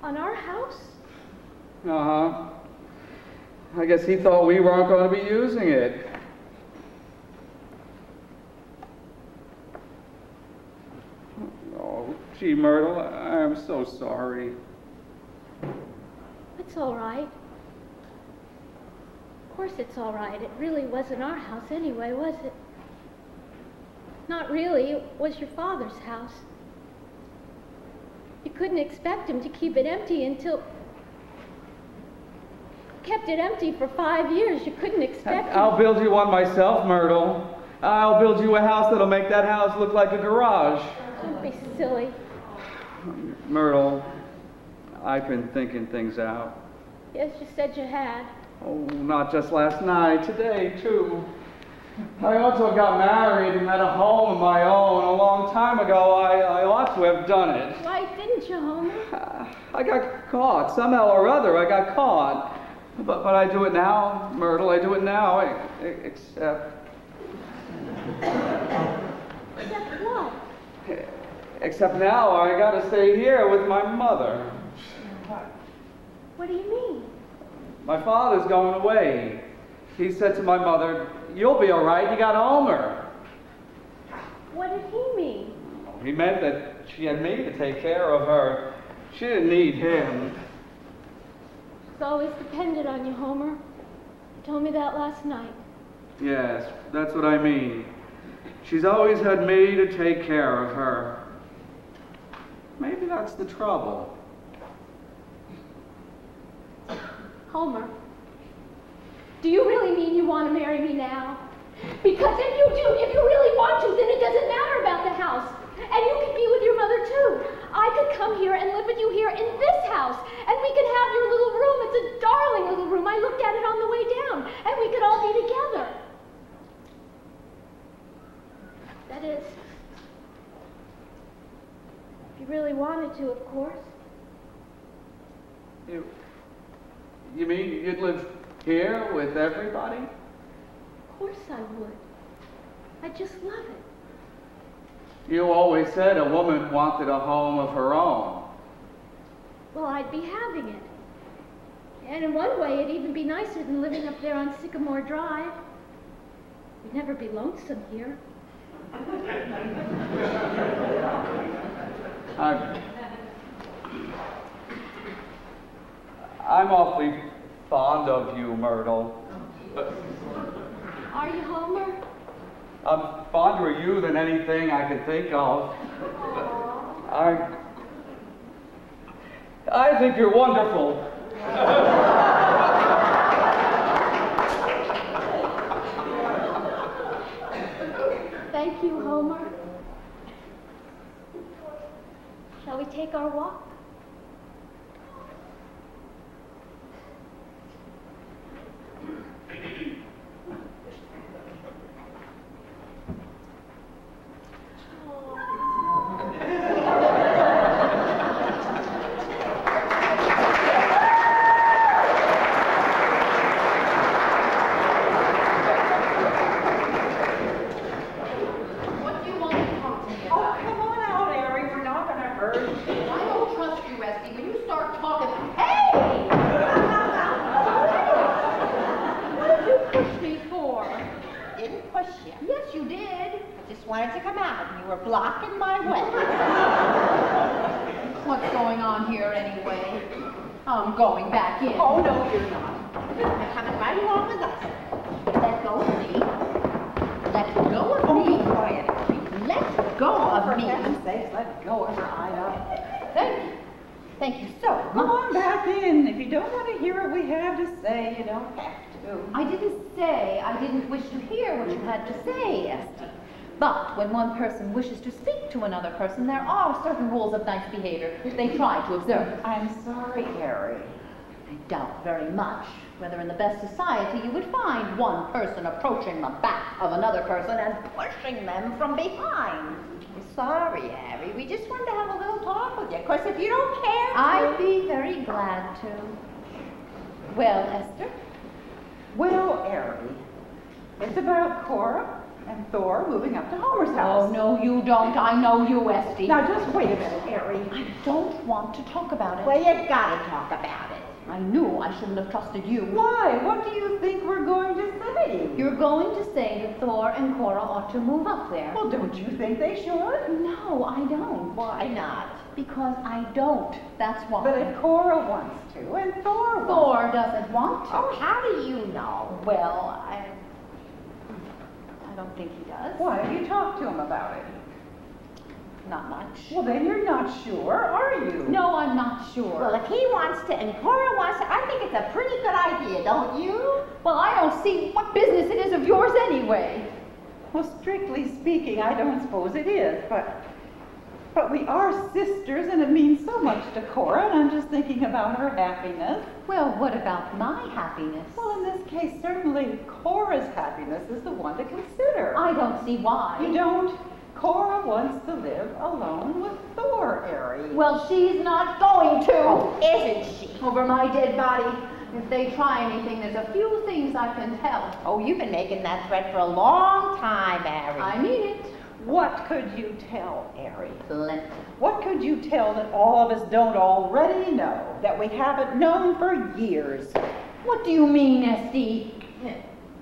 On our house? Uh-huh. I guess he thought we weren't going to be using it. Gee, Myrtle, I'm so sorry. It's all right. Of course it's all right. It really wasn't our house anyway, was it? Not really. It was your father's house. You couldn't expect him to keep it empty until... Kept it empty for 5 years. You couldn't expect him... I'll build you one myself, Myrtle. I'll build you a house that'll make that house look like a garage. Don't be silly. Myrtle, I've been thinking things out. Yes, you said you had. Oh, not just last night, today, too. I ought to have got married and had a home of my own a long time ago. I ought to have done it. Why didn't you, Homer? I got caught. Somehow or other, I got caught. But I do it now, Myrtle. I do it now, except... Except what? Except now I gotta stay here with my mother. What do you mean? My father's going away. He said to my mother, "You'll be all right, you got Homer." What did he mean? He meant that she had me to take care of her. She didn't need him. She's always depended on you, Homer. You told me that last night. Yes, that's what I mean. She's always had me to take care of her. Maybe that's the trouble. Homer, do you really mean you want to marry me now? Because if you do, if you really want to, then it doesn't matter about the house. And you could be with your mother too. I could come here and live with you here in this house, and we could have your little room. It's a darling little room. I looked at it on the way down, and we could all be together. That is, if you really wanted to, of course. You mean you'd live here with everybody? Of course I would. I just love it. You always said a woman wanted a home of her own. Well, I'd be having it. And in one way, it'd even be nicer than living up there on Sycamore Drive. We'd never be lonesome here. I'm awfully fond of you, Myrtle. Are you, Homer? I'm fonder of you than anything I can think of. I think you're wonderful. Thank you, Homer. Shall we take our walk? Going back in. Oh, no, you're not. You're coming right along with us. Let go of me. Let go of me. Be quiet. Let go of me. For heaven's sakes, let go of her, Ida. Thank you. Thank you so much. Come on back in. If you don't want to hear what we have to say, you don't have to. I didn't say I didn't wish to hear what you had to say, Esty. But when one person wishes to speak to another person, there are certain rules of nice behavior they try to observe. I'm sorry, Harry. I doubt very much whether in the best society you would find one person approaching the back of another person and pushing them from behind. Sorry, Harry. We just wanted to have a little talk with you. Of course, if you don't care to... I'd be very glad to. Well, Esther? Well, Harry, it's about Cora and Thor moving up to Homer's house. Oh, no, you don't. I know you, Esty. Now, just wait a minute, Harry. I don't want to talk about it. Well, you gotta talk about it. I knew I shouldn't have trusted you. Why? What do you think we're going to say? You're going to say that Thor and Cora ought to move up there. Well, don't you think they should? No, I don't. Why not? Because I don't. That's why. But if Cora wants to, and Thor wants Thor doesn't want to. Oh, how do you know? Well, I don't think he does. Why have you talked to him about it? Not much. Well, then you're not sure, are you? No, I'm not sure. Well, if he wants to and Cora wants to, I think it's a pretty good idea, don't you? Well, I don't see what business it is of yours anyway. Well, strictly speaking, I don't suppose it is, but we are sisters, and it means so much to Cora, and I'm just thinking about her happiness. Well, what about my happiness? Well, in this case, certainly Cora's happiness is the one to consider. I don't see why. You don't? Cora wants to live alone with Thor, Harry. Well, she's not going to. Oh, isn't she? Over my dead body. If they try anything, there's a few things I can tell. Oh, you've been making that threat for a long time, Harry. I mean it. What could you tell, Harry? Plenty. What could you tell that all of us don't already know, that we haven't known for years? What do you mean, Esty?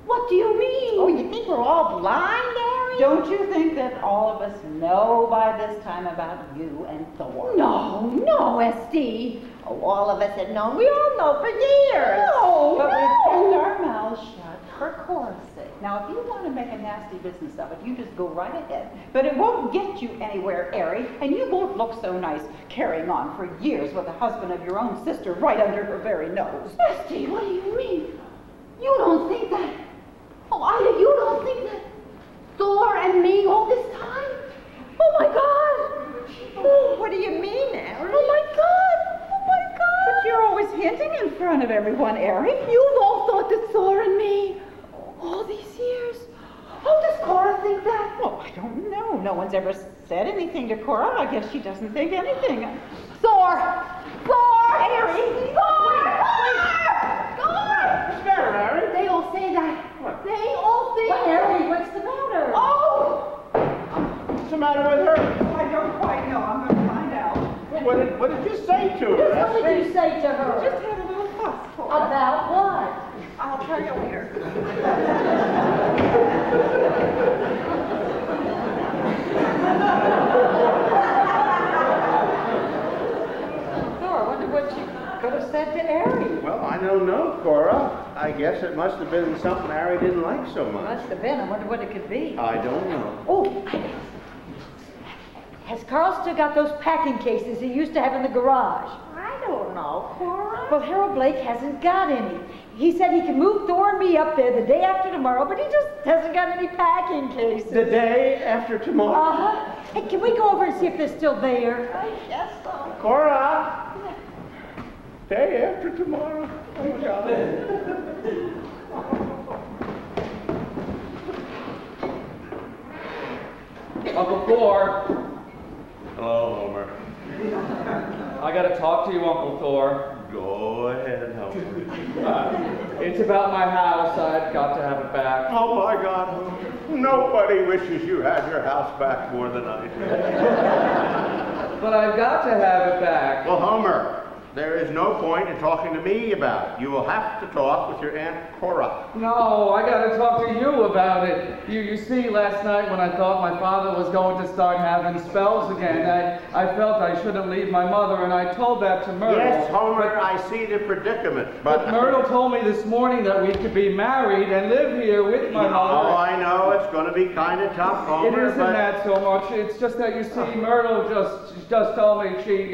What do you mean? Oh, you think we're all blind, Harry? Don't you think that all of us know by this time about you and Thor? No, Esty. Oh, all of us have known. We all know for years. No, But we've kept our mouths shut for Cora's sake. Now, if you want to make a nasty business of it, you just go right ahead. But it won't get you anywhere, Harry, and you won't look so nice carrying on for years with the husband of your own sister right under her very nose. Esty, what do you mean? You don't think that... Oh, Ida, you don't think that Thor and me all this time? Oh, my God. Oh, what do you mean, Harry? Oh, my God. Oh, my God. But you're always hinting in front of everyone, Harry. You've all thought that Thor and me all these years. Oh, does Cora think that? Well, I don't know. No one's ever said anything to Cora. I guess she doesn't think anything. Thor! Harry! Thor! What's the matter, Harry? They all say that. What? They all think... Well, Harry, what's the matter? Oh! What's the matter with her? I don't quite know. I'm going to find out. Well, what did you say to her? What did you say to her? Just had a little fuss, Cora. About what? I'll tell you later. Thor, I wonder what you could have said to Harry. Well, I don't know, Cora. I guess it must have been something Harry didn't like so much. Must have been. I wonder what it could be. I don't know. Oh, has Carl still got those packing cases he used to have in the garage? I don't know, Cora. Well, Harold Blake hasn't got any. He said he can move Thor and me up there the day after tomorrow, but he just hasn't got any packing cases. The day after tomorrow? Uh-huh. Hey, can we go over and see if they're still there? I guess so. Cora! Day after tomorrow. Oh, my God. Uncle Thor, Hello, Homer. I gotta talk to you, Uncle Thor. Go ahead, Homer. It's about my house. I've got to have it back. Oh, my God, Homer. Nobody wishes you had your house back more than I do. But I've got to have it back. Well, Homer, there is no point in talking to me about it. You will have to talk with your Aunt Cora. No, I gotta talk to you about it. You see, last night when I thought my father was going to start having spells again, I felt I shouldn't leave my mother, and I told that to Myrtle. Yes, Homer, I see the predicament, But Myrtle told me this morning that we could be married and live here with my mother. Oh, I know, it's going to be kind of tough, Homer, It isn't that so much. It's just that, you see, Myrtle just told me she's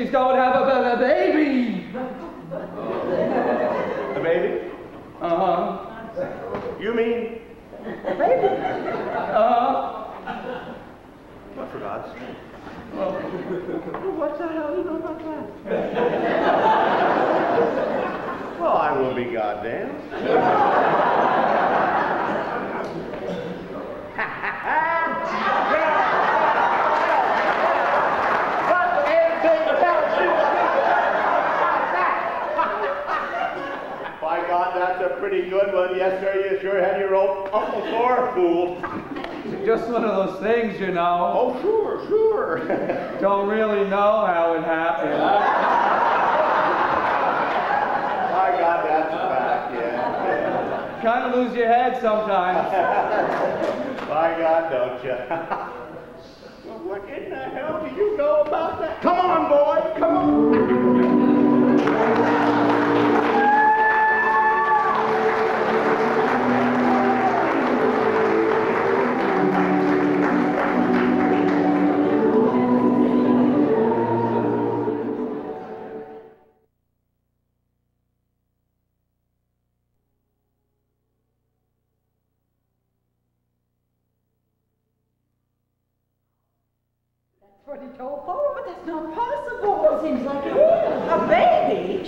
going to have a baby. A baby? Uh-huh. You mean? A baby? What, for God's sake? Well, what the hell do you know about that? Well, I will be goddamned. By God, that's a pretty good one. Yes, sir, you sure had your old Uncle Thor fooled. It's just one of those things, you know. Oh, sure. Don't really know how it happened. kind of lose your head sometimes. By God, don't you? Well, what in the hell do you know about that? Come on, boy, come on. What he told Paul, but that's not possible. It seems like it is. A baby?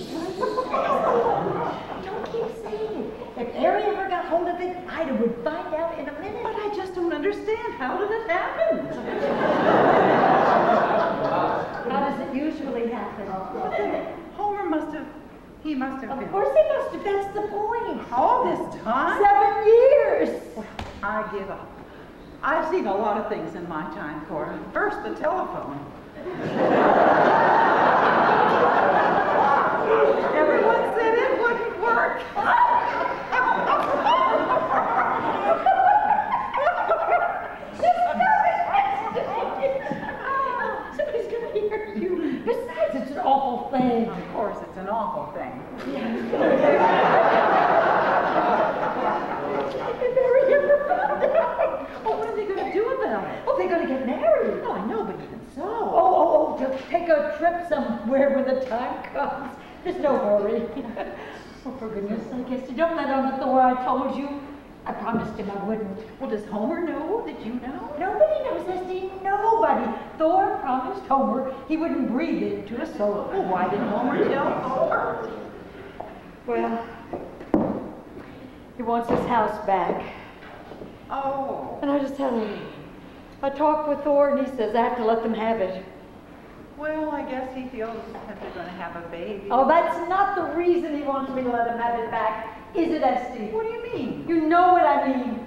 Don't keep saying it. If Harry ever got hold of it, Ida would find out in a minute. But I just don't understand. How did it happen? How does it usually happen? But then Homer must have been... Of course he must have. That's the point. All this time? 7 years. I give up. I've seen a lot of things in my time, Cora. First, the telephone. Everyone said it wouldn't work. Somebody's going to hear you. Besides, it's an awful thing. Of course, it's an awful thing. Oh, what are they going to do about it? Oh, they're going to get married. Oh, I know, but even so. Oh, to take a trip somewhere when the time comes. There's no hurry. Oh, for goodness sake, Esther, don't let on to Thor. I told you. I promised him I wouldn't. Well, does Homer know? Did you know? Nobody knows, Esther. Nobody. Thor promised Homer he wouldn't breathe it to a soul. Well, why didn't Homer tell Thor? Well, he wants his house back. Oh. And I just had a talk with Thor, and he says I have to let them have it. Well, I guess he feels that they're going to have a baby. Oh, that's not the reason he wants me to let him have it back, is it, Esty? What do you mean? You know what I mean.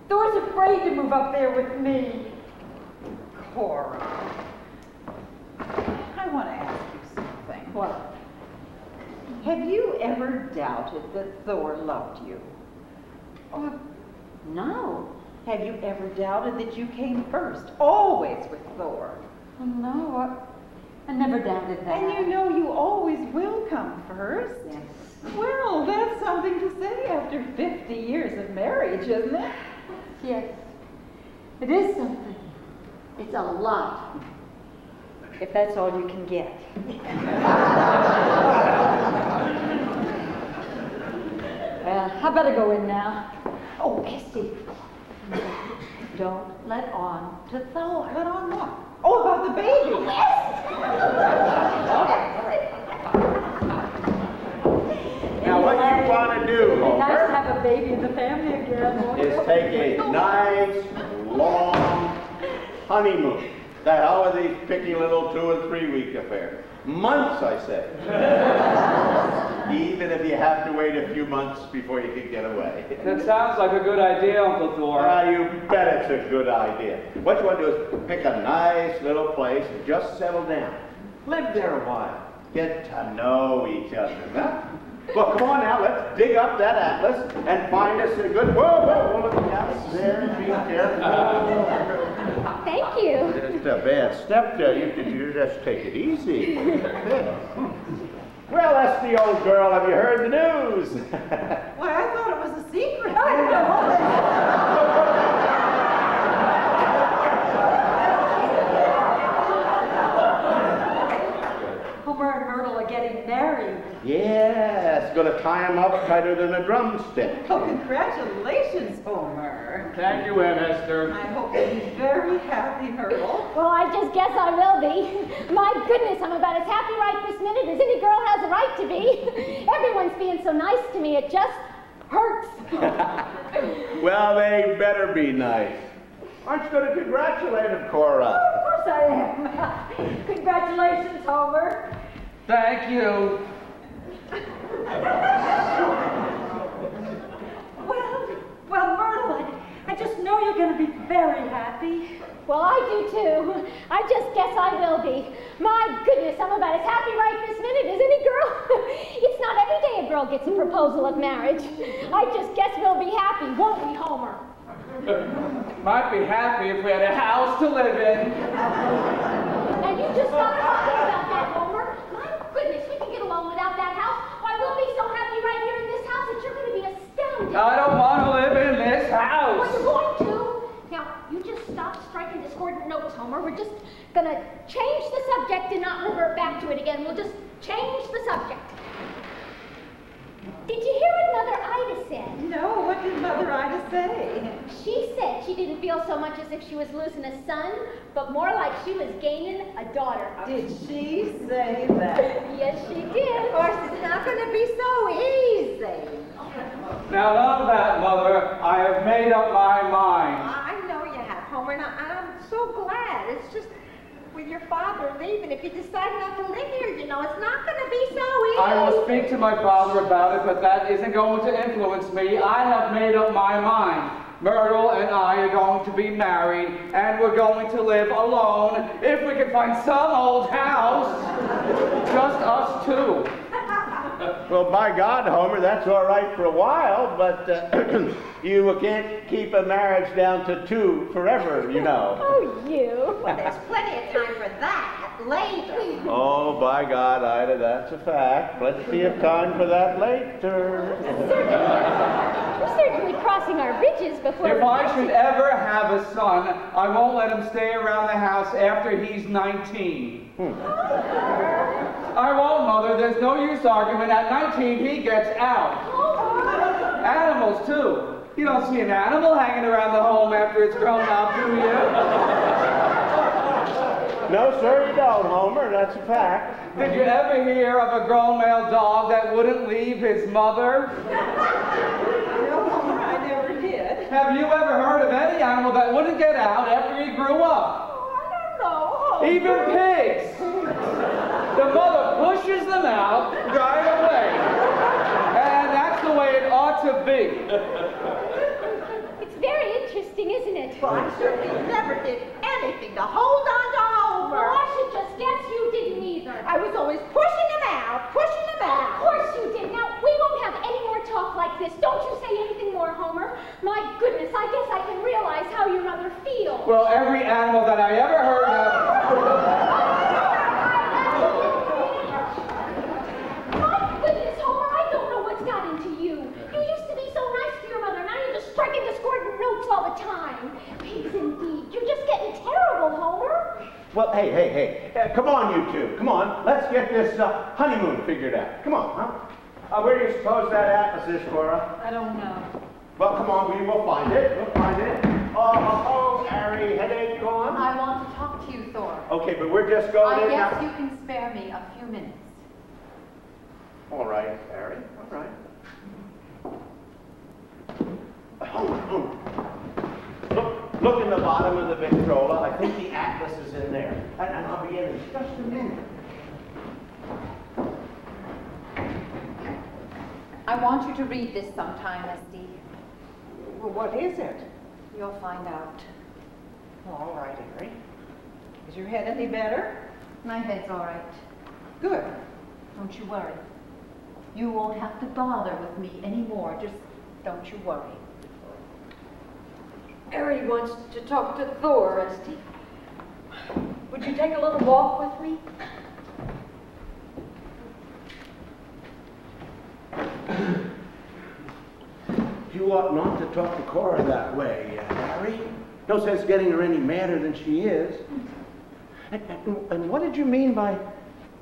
Thor's afraid to move up there with me. Cora, I want to ask you something. What? Have you ever doubted that Thor loved you? Oh, no. Have you ever doubted that you came first, always with Thor? Oh, no, I never doubted that. And you know you always will come first. Yes. Well, that's something to say after 50 years of marriage, isn't it? Yes. It is something. It's a lot. If that's all you can get. Well, I better go in now. Oh, Esty, don't let on to Thor. Let on what? Oh, about the baby. Now, what you want to do, It's nice to Homer, have a baby in the family again. is take a nice, long honeymoon. The hell with these picky little 2 and 3 week affairs. Months, I say. Even if you have to wait a few months before you can get away. That sounds like a good idea, Uncle Thor. You bet it's a good idea. What you want to do is pick a nice little place and just settle down. Live there a while. Get to know each other, huh? Well, come on now, let's dig up that atlas and find us a good... Whoa, look down there, be careful. Thank you. Just a bad step there. You just take it easy. Well, that's the old girl. Have you heard the news? Why, I thought it was a secret. Homer and Myrtle are getting married. Yeah, it's going to tie him up tighter than a drumstick. Oh, congratulations, Homer. Thank you, Aunt Esther. I hope you'll be very happy, Myrtle. Well, I just guess I will be. My goodness, I'm about as happy right this minute as any girl has a right to be. Everyone's being so nice to me, it just hurts. Well, they better be nice. Aren't you going to congratulate him, Cora? Oh, of course I am. Congratulations, Homer. Thank you. Well, Myrtle, I just know you're going to be very happy. Well, I do too. I just guess I will be. My goodness, I'm about as happy right this minute as any girl. It's not every day a girl gets a proposal of marriage. I just guess we'll be happy, won't we, Homer? Might be happy if we had a house to live in. Now you just stop talking about that, Homer. My goodness, we can get along without that house. Why, we'll be so happy right here in this house that you're going to be astounded. I don't want to live in this house. Well, you're going to. Now, you just stop striking discordant notes, Homer. We're just going to change the subject and not revert back to it again. We'll just change the subject. Did you hear what Mother Ida said? No, what did Mother Ida say? She said she didn't feel so much as if she was losing a son, but more like she was gaining a daughter. Did she say that? Yes, she did. Of course, it's not going to be so easy. Now, none of that, Mother. I have made up my mind. I know you have, Homer, and I'm so glad. It's just, with your father leaving, if you decide not to live here, you know, it's not going to be so easy. I will speak to my father about it, but that isn't going to influence me. I have made up my mind. Myrtle and I are going to be married, and we're going to live alone if we can find some old house. Just us two. Well, by God, Homer, that's all right for a while, but you can't keep a marriage down to two forever, you know. Oh, you. Well, there's plenty of time for that later. Oh, by God, Ida, that's a fact. Plenty of time for that later. We're certainly crossing our bridges before... If I should ever have a son, I won't let him stay around the house after he's 19. I won't, Mother. There's no use arguing. At 19, he gets out. Animals, too. You don't see an animal hanging around the home after it's grown up, do you? No, sir, you don't, Homer. That's a fact. Did you ever hear of a grown male dog that wouldn't leave his mother? No, Homer, I never did. Have you ever heard of any animal that wouldn't get out after he grew up? Oh, I don't know. Even pigs. The mother pushes them out right away. And that's the way it ought to be. It's very interesting, isn't it? Well, I certainly never did anything to hold on to Homer. Well, I should just guess you didn't either. I was always pushing him out, pushing him Of out. course you did. Now, we won't have any more talk like this. Don't you say anything more, Homer. My goodness, I guess I can realize how your mother feels. Well, every animal that I ever heard of... My goodness, Homer, I don't know what's got into you. You used to be so nice to your mother. Now you're just striking discordant notes all the time. Pigs indeed. You're just getting terrible, Homer. Well, hey. Come on, you two. Come on. Let's get this honeymoon figured out. Come on, huh? Where do you suppose that atlas is, Cora? I don't know. Well, come on. We will find it. We'll find it. Harry, headache gone? I want to talk to you, Thor. Okay, but we're just going in now. I guess you can spare me a few minutes. All right, Harry. All right. Look in the bottom of the Victrola. I think the atlas is in there. And I'll be in just a minute. I want you to read this sometime, Misty. Well, what is it? You'll find out. All right, Harry. Is your head any better? My head's all right. Good. Don't you worry. You won't have to bother with me anymore. Just don't you worry. Harry wants to talk to Thor, Esty. Would you take a little walk with me? You ought not to talk to Cora that way, Harry. No sense getting her any madder than she is. And what did you mean by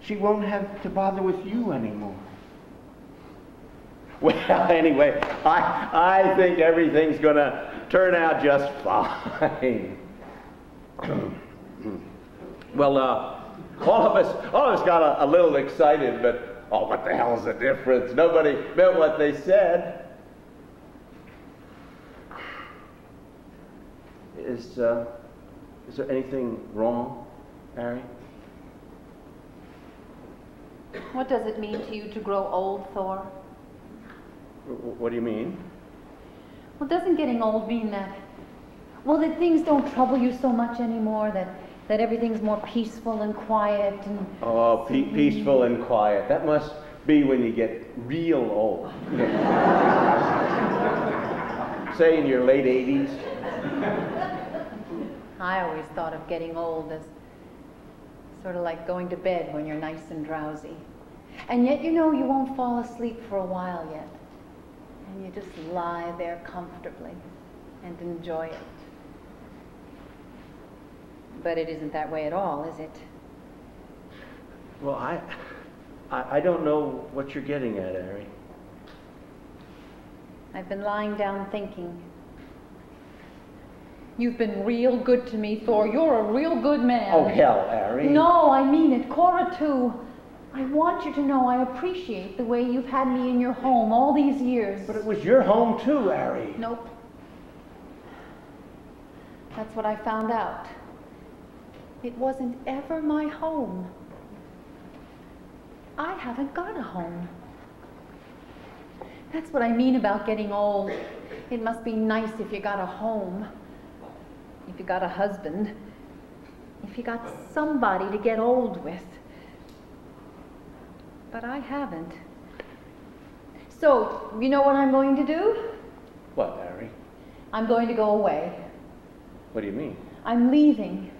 she won't have to bother with you anymore? Well, anyway, I think everything's going to turn out just fine. Well, all of us got a little excited, but oh, what the hell's the difference? Nobody meant what they said. Is there anything wrong, Harry? What does it mean to you to grow old, Thor? What do you mean? Well, doesn't getting old mean that things don't trouble you so much anymore, that everything's more peaceful and quiet and... Oh, peaceful and quiet. That must be when you get real old. Say in your late 80s. I always thought of getting old as sort of like going to bed when you're nice and drowsy. And yet you know you won't fall asleep for a while yet. And you just lie there comfortably and enjoy it. But it isn't that way at all, is it? Well, I don't know what you're getting at, Ari. I've been lying down thinking. You've been real good to me, Thor. You're a real good man. Oh, hell, Ari. No, I mean it. Cora, too. I want you to know I appreciate the way you've had me in your home all these years. But it was your home, too, Ari. Nope. That's what I found out. It wasn't ever my home. I haven't got a home. That's what I mean about getting old. It must be nice if you got a home. If you got a husband. If you got somebody to get old with. But I haven't. So, you know what I'm going to do? What, Ari? I'm going to go away. What do you mean? I'm leaving.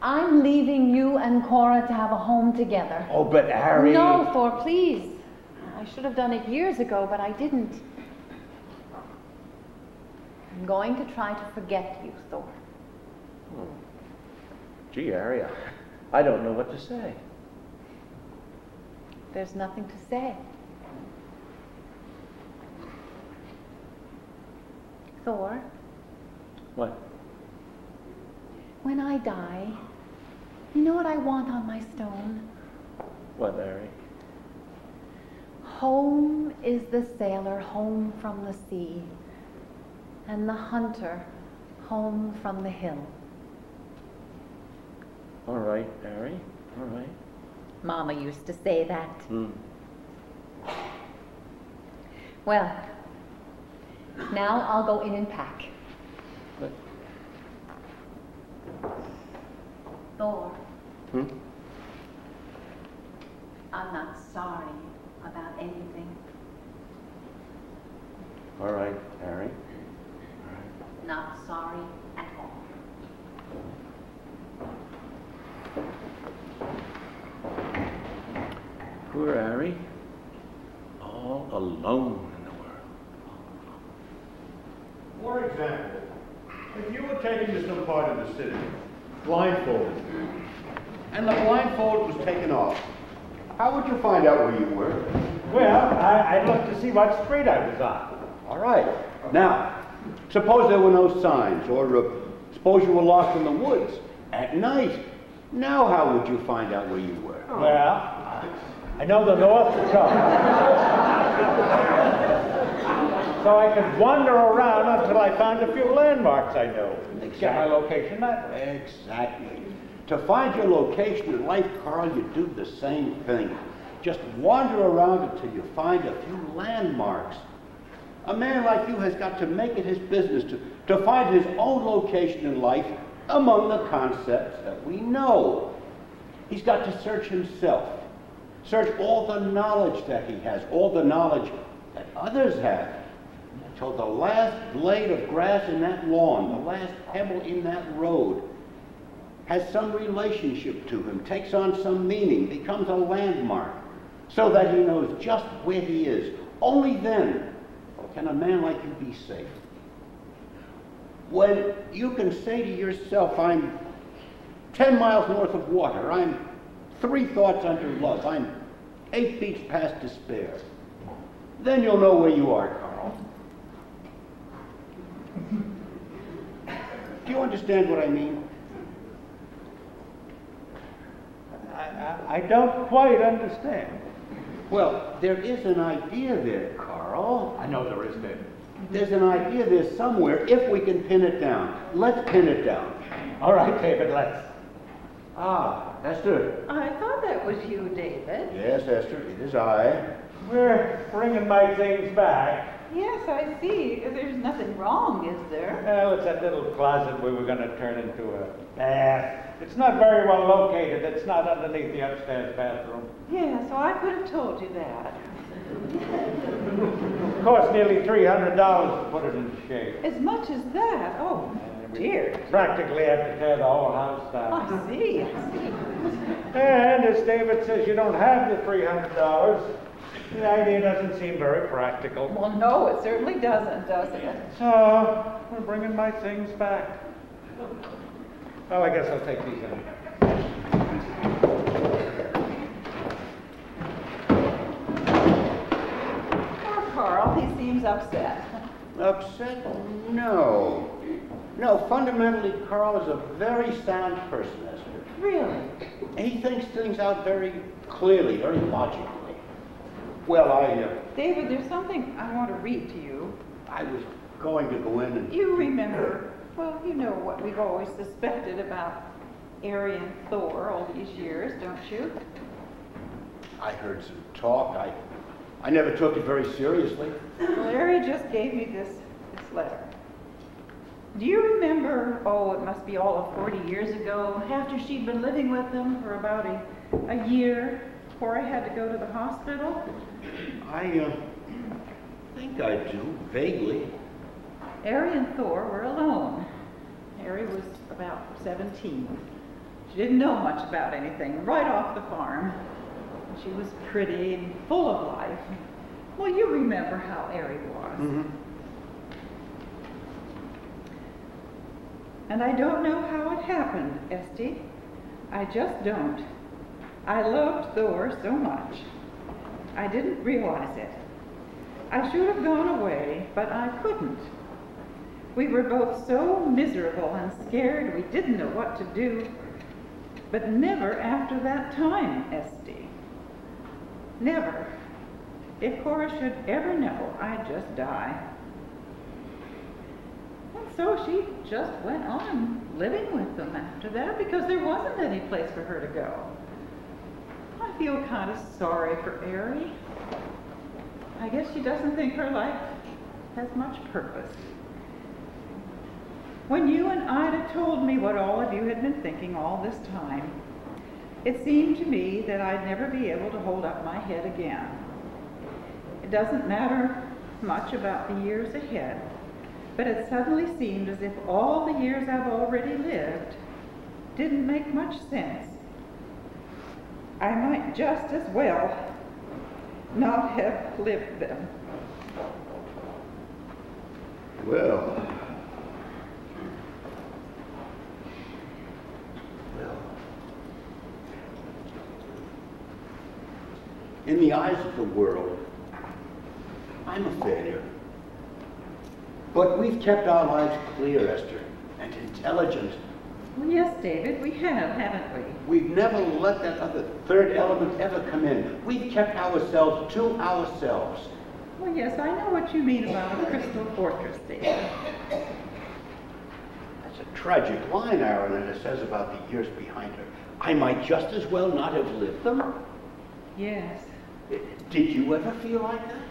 I'm leaving you and Cora to have a home together. Oh, but Ari... No, Thor, please. I should have done it years ago, but I didn't. I'm going to try to forget you, Thor. Oh. Gee, Ari, I don't know what to say. There's nothing to say. Thor. What? When I die, you know what I want on my stone? What, Ari? Home is the sailor home from the sea, and the hunter home from the hill. All right, Ari, all right. Mama used to say that. Mm. Well, now I'll go in and pack. What? Thor, Hmm? I'm not sorry about anything. All right, Ari. Not sorry at all. Poor Ari. All alone in the world. For example, if you were taken to some part of the city, blindfolded, and the blindfold was taken off, how would you find out where you were? Well, I'd look to see what street I was on. All right. Now, suppose there were no signs, or suppose you were lost in the woods at night. Now how would you find out where you were? Well, I know the north to go. So I could wander around until I found a few landmarks I know. Get my location that way. Exactly. To find your location in life, Carl, you do the same thing. Just wander around until you find a few landmarks. A man like you has got to make it his business to find his own location in life among the concepts that we know. He's got to search himself. Search all the knowledge that he has, all the knowledge that others have, until the last blade of grass in that lawn, the last pebble in that road, has some relationship to him, takes on some meaning, becomes a landmark, so that he knows just where he is. Only then can a man like you be safe. When you can say to yourself, I'm 10 miles north of water, I'm 3 thoughts under love, I'm 8 beats past despair, then you'll know where you are, Carl. Do you understand what I mean? I don't quite understand. Well, there is an idea there, Carl. I know there is, David. There's an idea there somewhere, if we can pin it down. Let's pin it down. All right, David, let's. Ah, Esther. I thought that was you, David. Yes, Esther, it is I. We're bringing my things back. Yes, I see. There's nothing wrong, is there? Well, it's that little closet we were going to turn into a bath. It's not very well located. It's not underneath the upstairs bathroom. Yeah, so I could have told you that. It cost nearly $300 to put it in shape. As much as that? Oh, dear. Practically had to tear the whole house down. I see. And as David says, you don't have the $300. The idea doesn't seem very practical. Well, no, it certainly doesn't, does it? So, we're bringing my things back. Well, I guess I'll take these in. Poor Carl, he seems upset. Upset? No. No, fundamentally, Carl is a very sound person, Esther. Really? And he thinks things out very clearly, very logically. Well, David, there's something I want to read to you. I was going to go in and... You remember, well, you know what we've always suspected about Ari and Thor all these years, don't you? I heard some talk. I never took it very seriously. Well, Ari just gave me this letter. Do you remember, oh, it must be all of 40 years ago, after she'd been living with them for about a year, before I had to go to the hospital? I think I do, vaguely. Ari and Thor were alone. Ari was about 17. She didn't know much about anything, right off the farm. She was pretty and full of life. Well, you remember how Ari was. Mm-hmm. And I don't know how it happened, Esty. I just don't. I loved Thor so much. I didn't realize it. I should have gone away, but I couldn't. We were both so miserable and scared we didn't know what to do. But never after that time, Esty. Never. If Cora should ever know, I'd just die. And so she just went on living with them after that because there wasn't any place for her to go. I feel kind of sorry for Ari. I guess she doesn't think her life has much purpose. When you and Ida told me what all of you had been thinking all this time, it seemed to me that I'd never be able to hold up my head again. It doesn't matter much about the years ahead, but it suddenly seemed as if all the years I've already lived didn't make much sense. I might just as well not have lived them. Well, in the eyes of the world, I'm a failure. But we've kept our lives clear, Esther, and intelligent. Well, yes, David, we have, haven't we? We've never let that other third element ever come in. We've kept ourselves to ourselves. Well, yes, I know what you mean about a crystal fortress, David. That's a tragic line, Aaron, and it says about the years behind her. I might just as well not have lived them. Yes. Did you ever feel like that?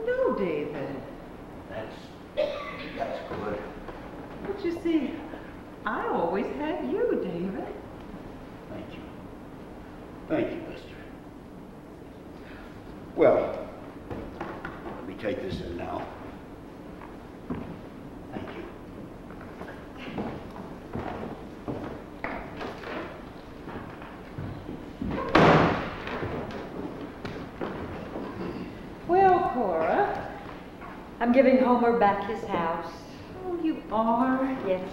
No, David. That's good. But you see, I always had you, David. Thank you. Thank you, Esther. Well, let me take this in now. Thank you. Well, Cora. I'm giving Homer back his house. Oh, you are? Yes.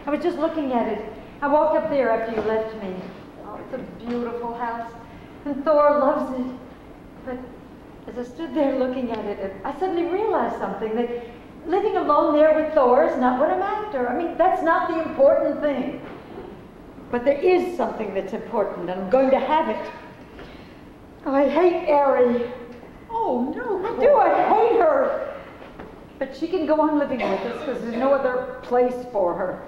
I was just looking at it. I walked up there after you left me. Oh, it's a beautiful house. And Thor loves it. But as I stood there looking at it, I suddenly realized something, that living alone there with Thor is not what I'm after. I mean, that's not the important thing. But there is something that's important, and I'm going to have it. Oh, I hate Ari. Oh, no. I do. I hate her. But she can go on living with us because there's no other place for her.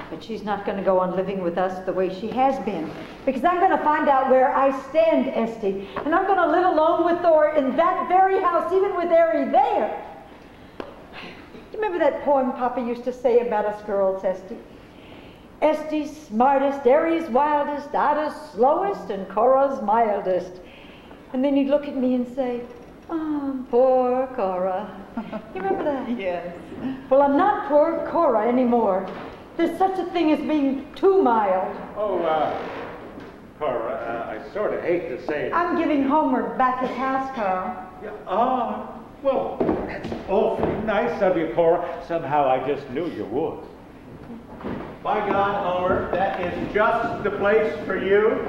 But she's not going to go on living with us the way she has been. Because I'm going to find out where I stand, Esty. And I'm going to live alone with Thor in that very house, even with Ari there. Do you remember that poem Papa used to say about us girls, Esty? Este's smartest, Aries wildest, Ada's slowest, and Cora's mildest. And then he'd look at me and say, oh, poor Cora. You remember that? Yes. Well, I'm not poor Cora anymore. There's such a thing as being too mild. Oh, Cora, I sort of hate to say it. I'm giving Homer back his house, Carl. Yeah, well, that's awfully nice of you, Cora. Somehow I just knew you would. By God, Homer, that is just the place for you.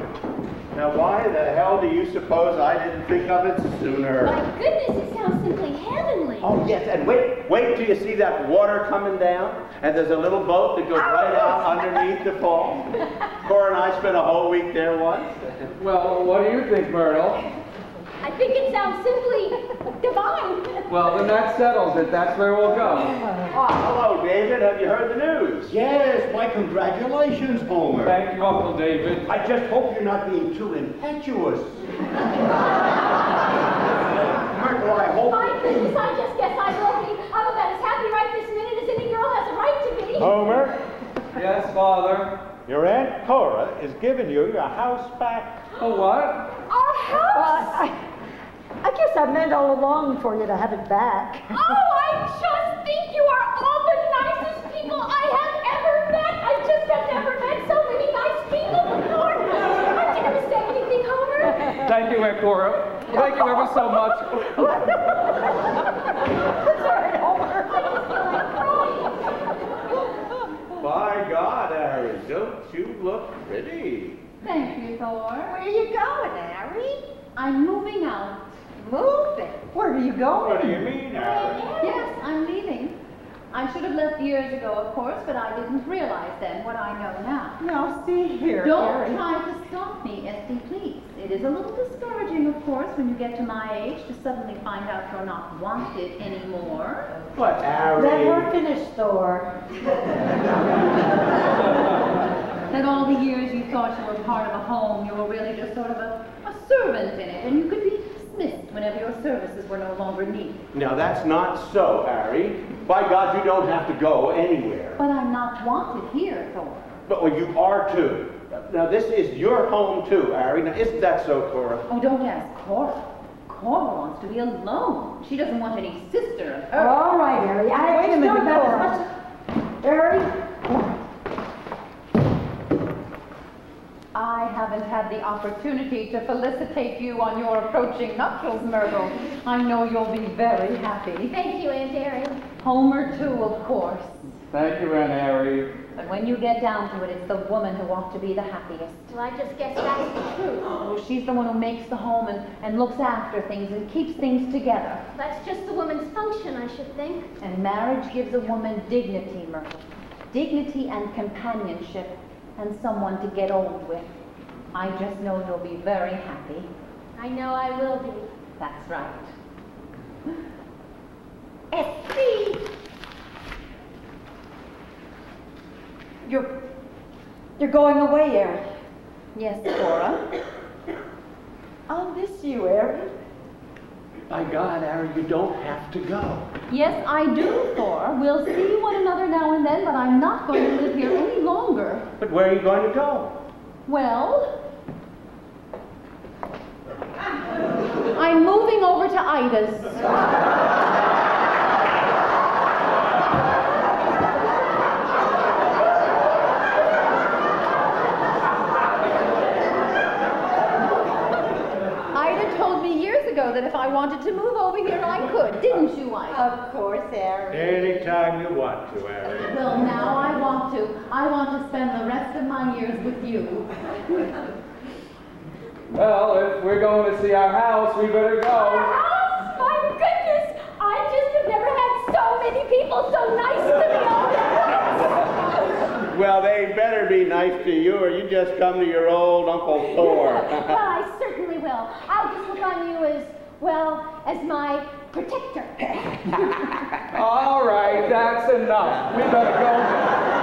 Now, why the hell do you suppose I didn't think of it sooner? My goodness, it sounds simply heavenly. Oh, yes, and wait till you see that water coming down, and there's a little boat that goes right out underneath the fall. Cora and I spent a whole week there once. Well, what do you think, Myrtle? I think it sounds simply divine. Well, then that settles it. That's where we'll go. Hello, David. Have you heard the news? Yes, my congratulations, Homer. Thank you, Uncle David. I just hope you're not being too impetuous. Myrtle, I hope... My goodness, I just guess I will be. I'm about as happy right this minute as any girl has a right to be. Homer, Yes, Father. your Aunt Cora is giving you your house back. Oh, what? Our house! I guess I meant all along for you to have it back. Oh, I just think you are all the nicest people I have ever met. I just have never met so many nice people before. Aren't you going to say anything, Homer? Thank you, Aunt Cora. Thank you ever so much. Sorry, Homer. I just feel like crying. By God, Harry, don't you look pretty? Thank you, Thor. Where are you going, Harry? I'm moving out. Moving. Where are you going? What do you mean, Harry? Yes, I'm leaving. I should have left years ago, of course, but I didn't realize then what I know now. Now, see here, Don't Harry. try to stop me, Esty, please. It is a little discouraging, of course, when you get to my age to suddenly find out you're not wanted anymore. What, Harry? Let her finish, Thor. That all the years you thought you were part of a home, you were really just sort of a servant in it, and you could be dismissed whenever your services were no longer needed. Now, that's not so, Harry. By God, you don't have to go anywhere. But I'm not wanted here, Thor. But well, you are too. Now, this is your home too, Harry. Now, isn't that so, Cora? Oh, don't ask Cora. Cora wants to be alone. She doesn't want any sister of hers. All right, Harry. Wait a minute, Cora. Harry? I haven't had the opportunity to felicitate you on your approaching nuptials, Myrtle. I know you'll be very happy. Thank you, Aunt Ariel. Homer, too, of course. Thank you, Aunt Harry. But when you get down to it, it's the woman who ought to be the happiest. Well, I just guess that's the truth. Oh, she's the one who makes the home and looks after things and keeps things together. That's just the woman's function, I should think. And marriage gives a woman dignity, Myrtle. Dignity and companionship and someone to get old with. I just know you'll be very happy. I know I will be. That's right. Esty. You're going away, Harry. Yes, Cora? I'll miss you, Harry. By God, Harry, you don't have to go. Yes, I do, Thor. We'll see one another now and then, but I'm not going to live here any longer. But where are you going to go? Well, I'm moving over to Ida's. Ida told me years ago that if I wanted to move over here, I could. Didn't you, Ida? Of course, Harry. Anytime you want to, Harry. Well, now I want to. I want to spend the rest of my years with you. Well, if we're going to see our house, we better Our go. house? My goodness! I just have never had so many people so nice to me all at once. Well, they better be nice to you, or you just come to your old Uncle Thor. Well, I certainly will. I'll just look on you as, well, as my protector. All right, that's enough. We better go.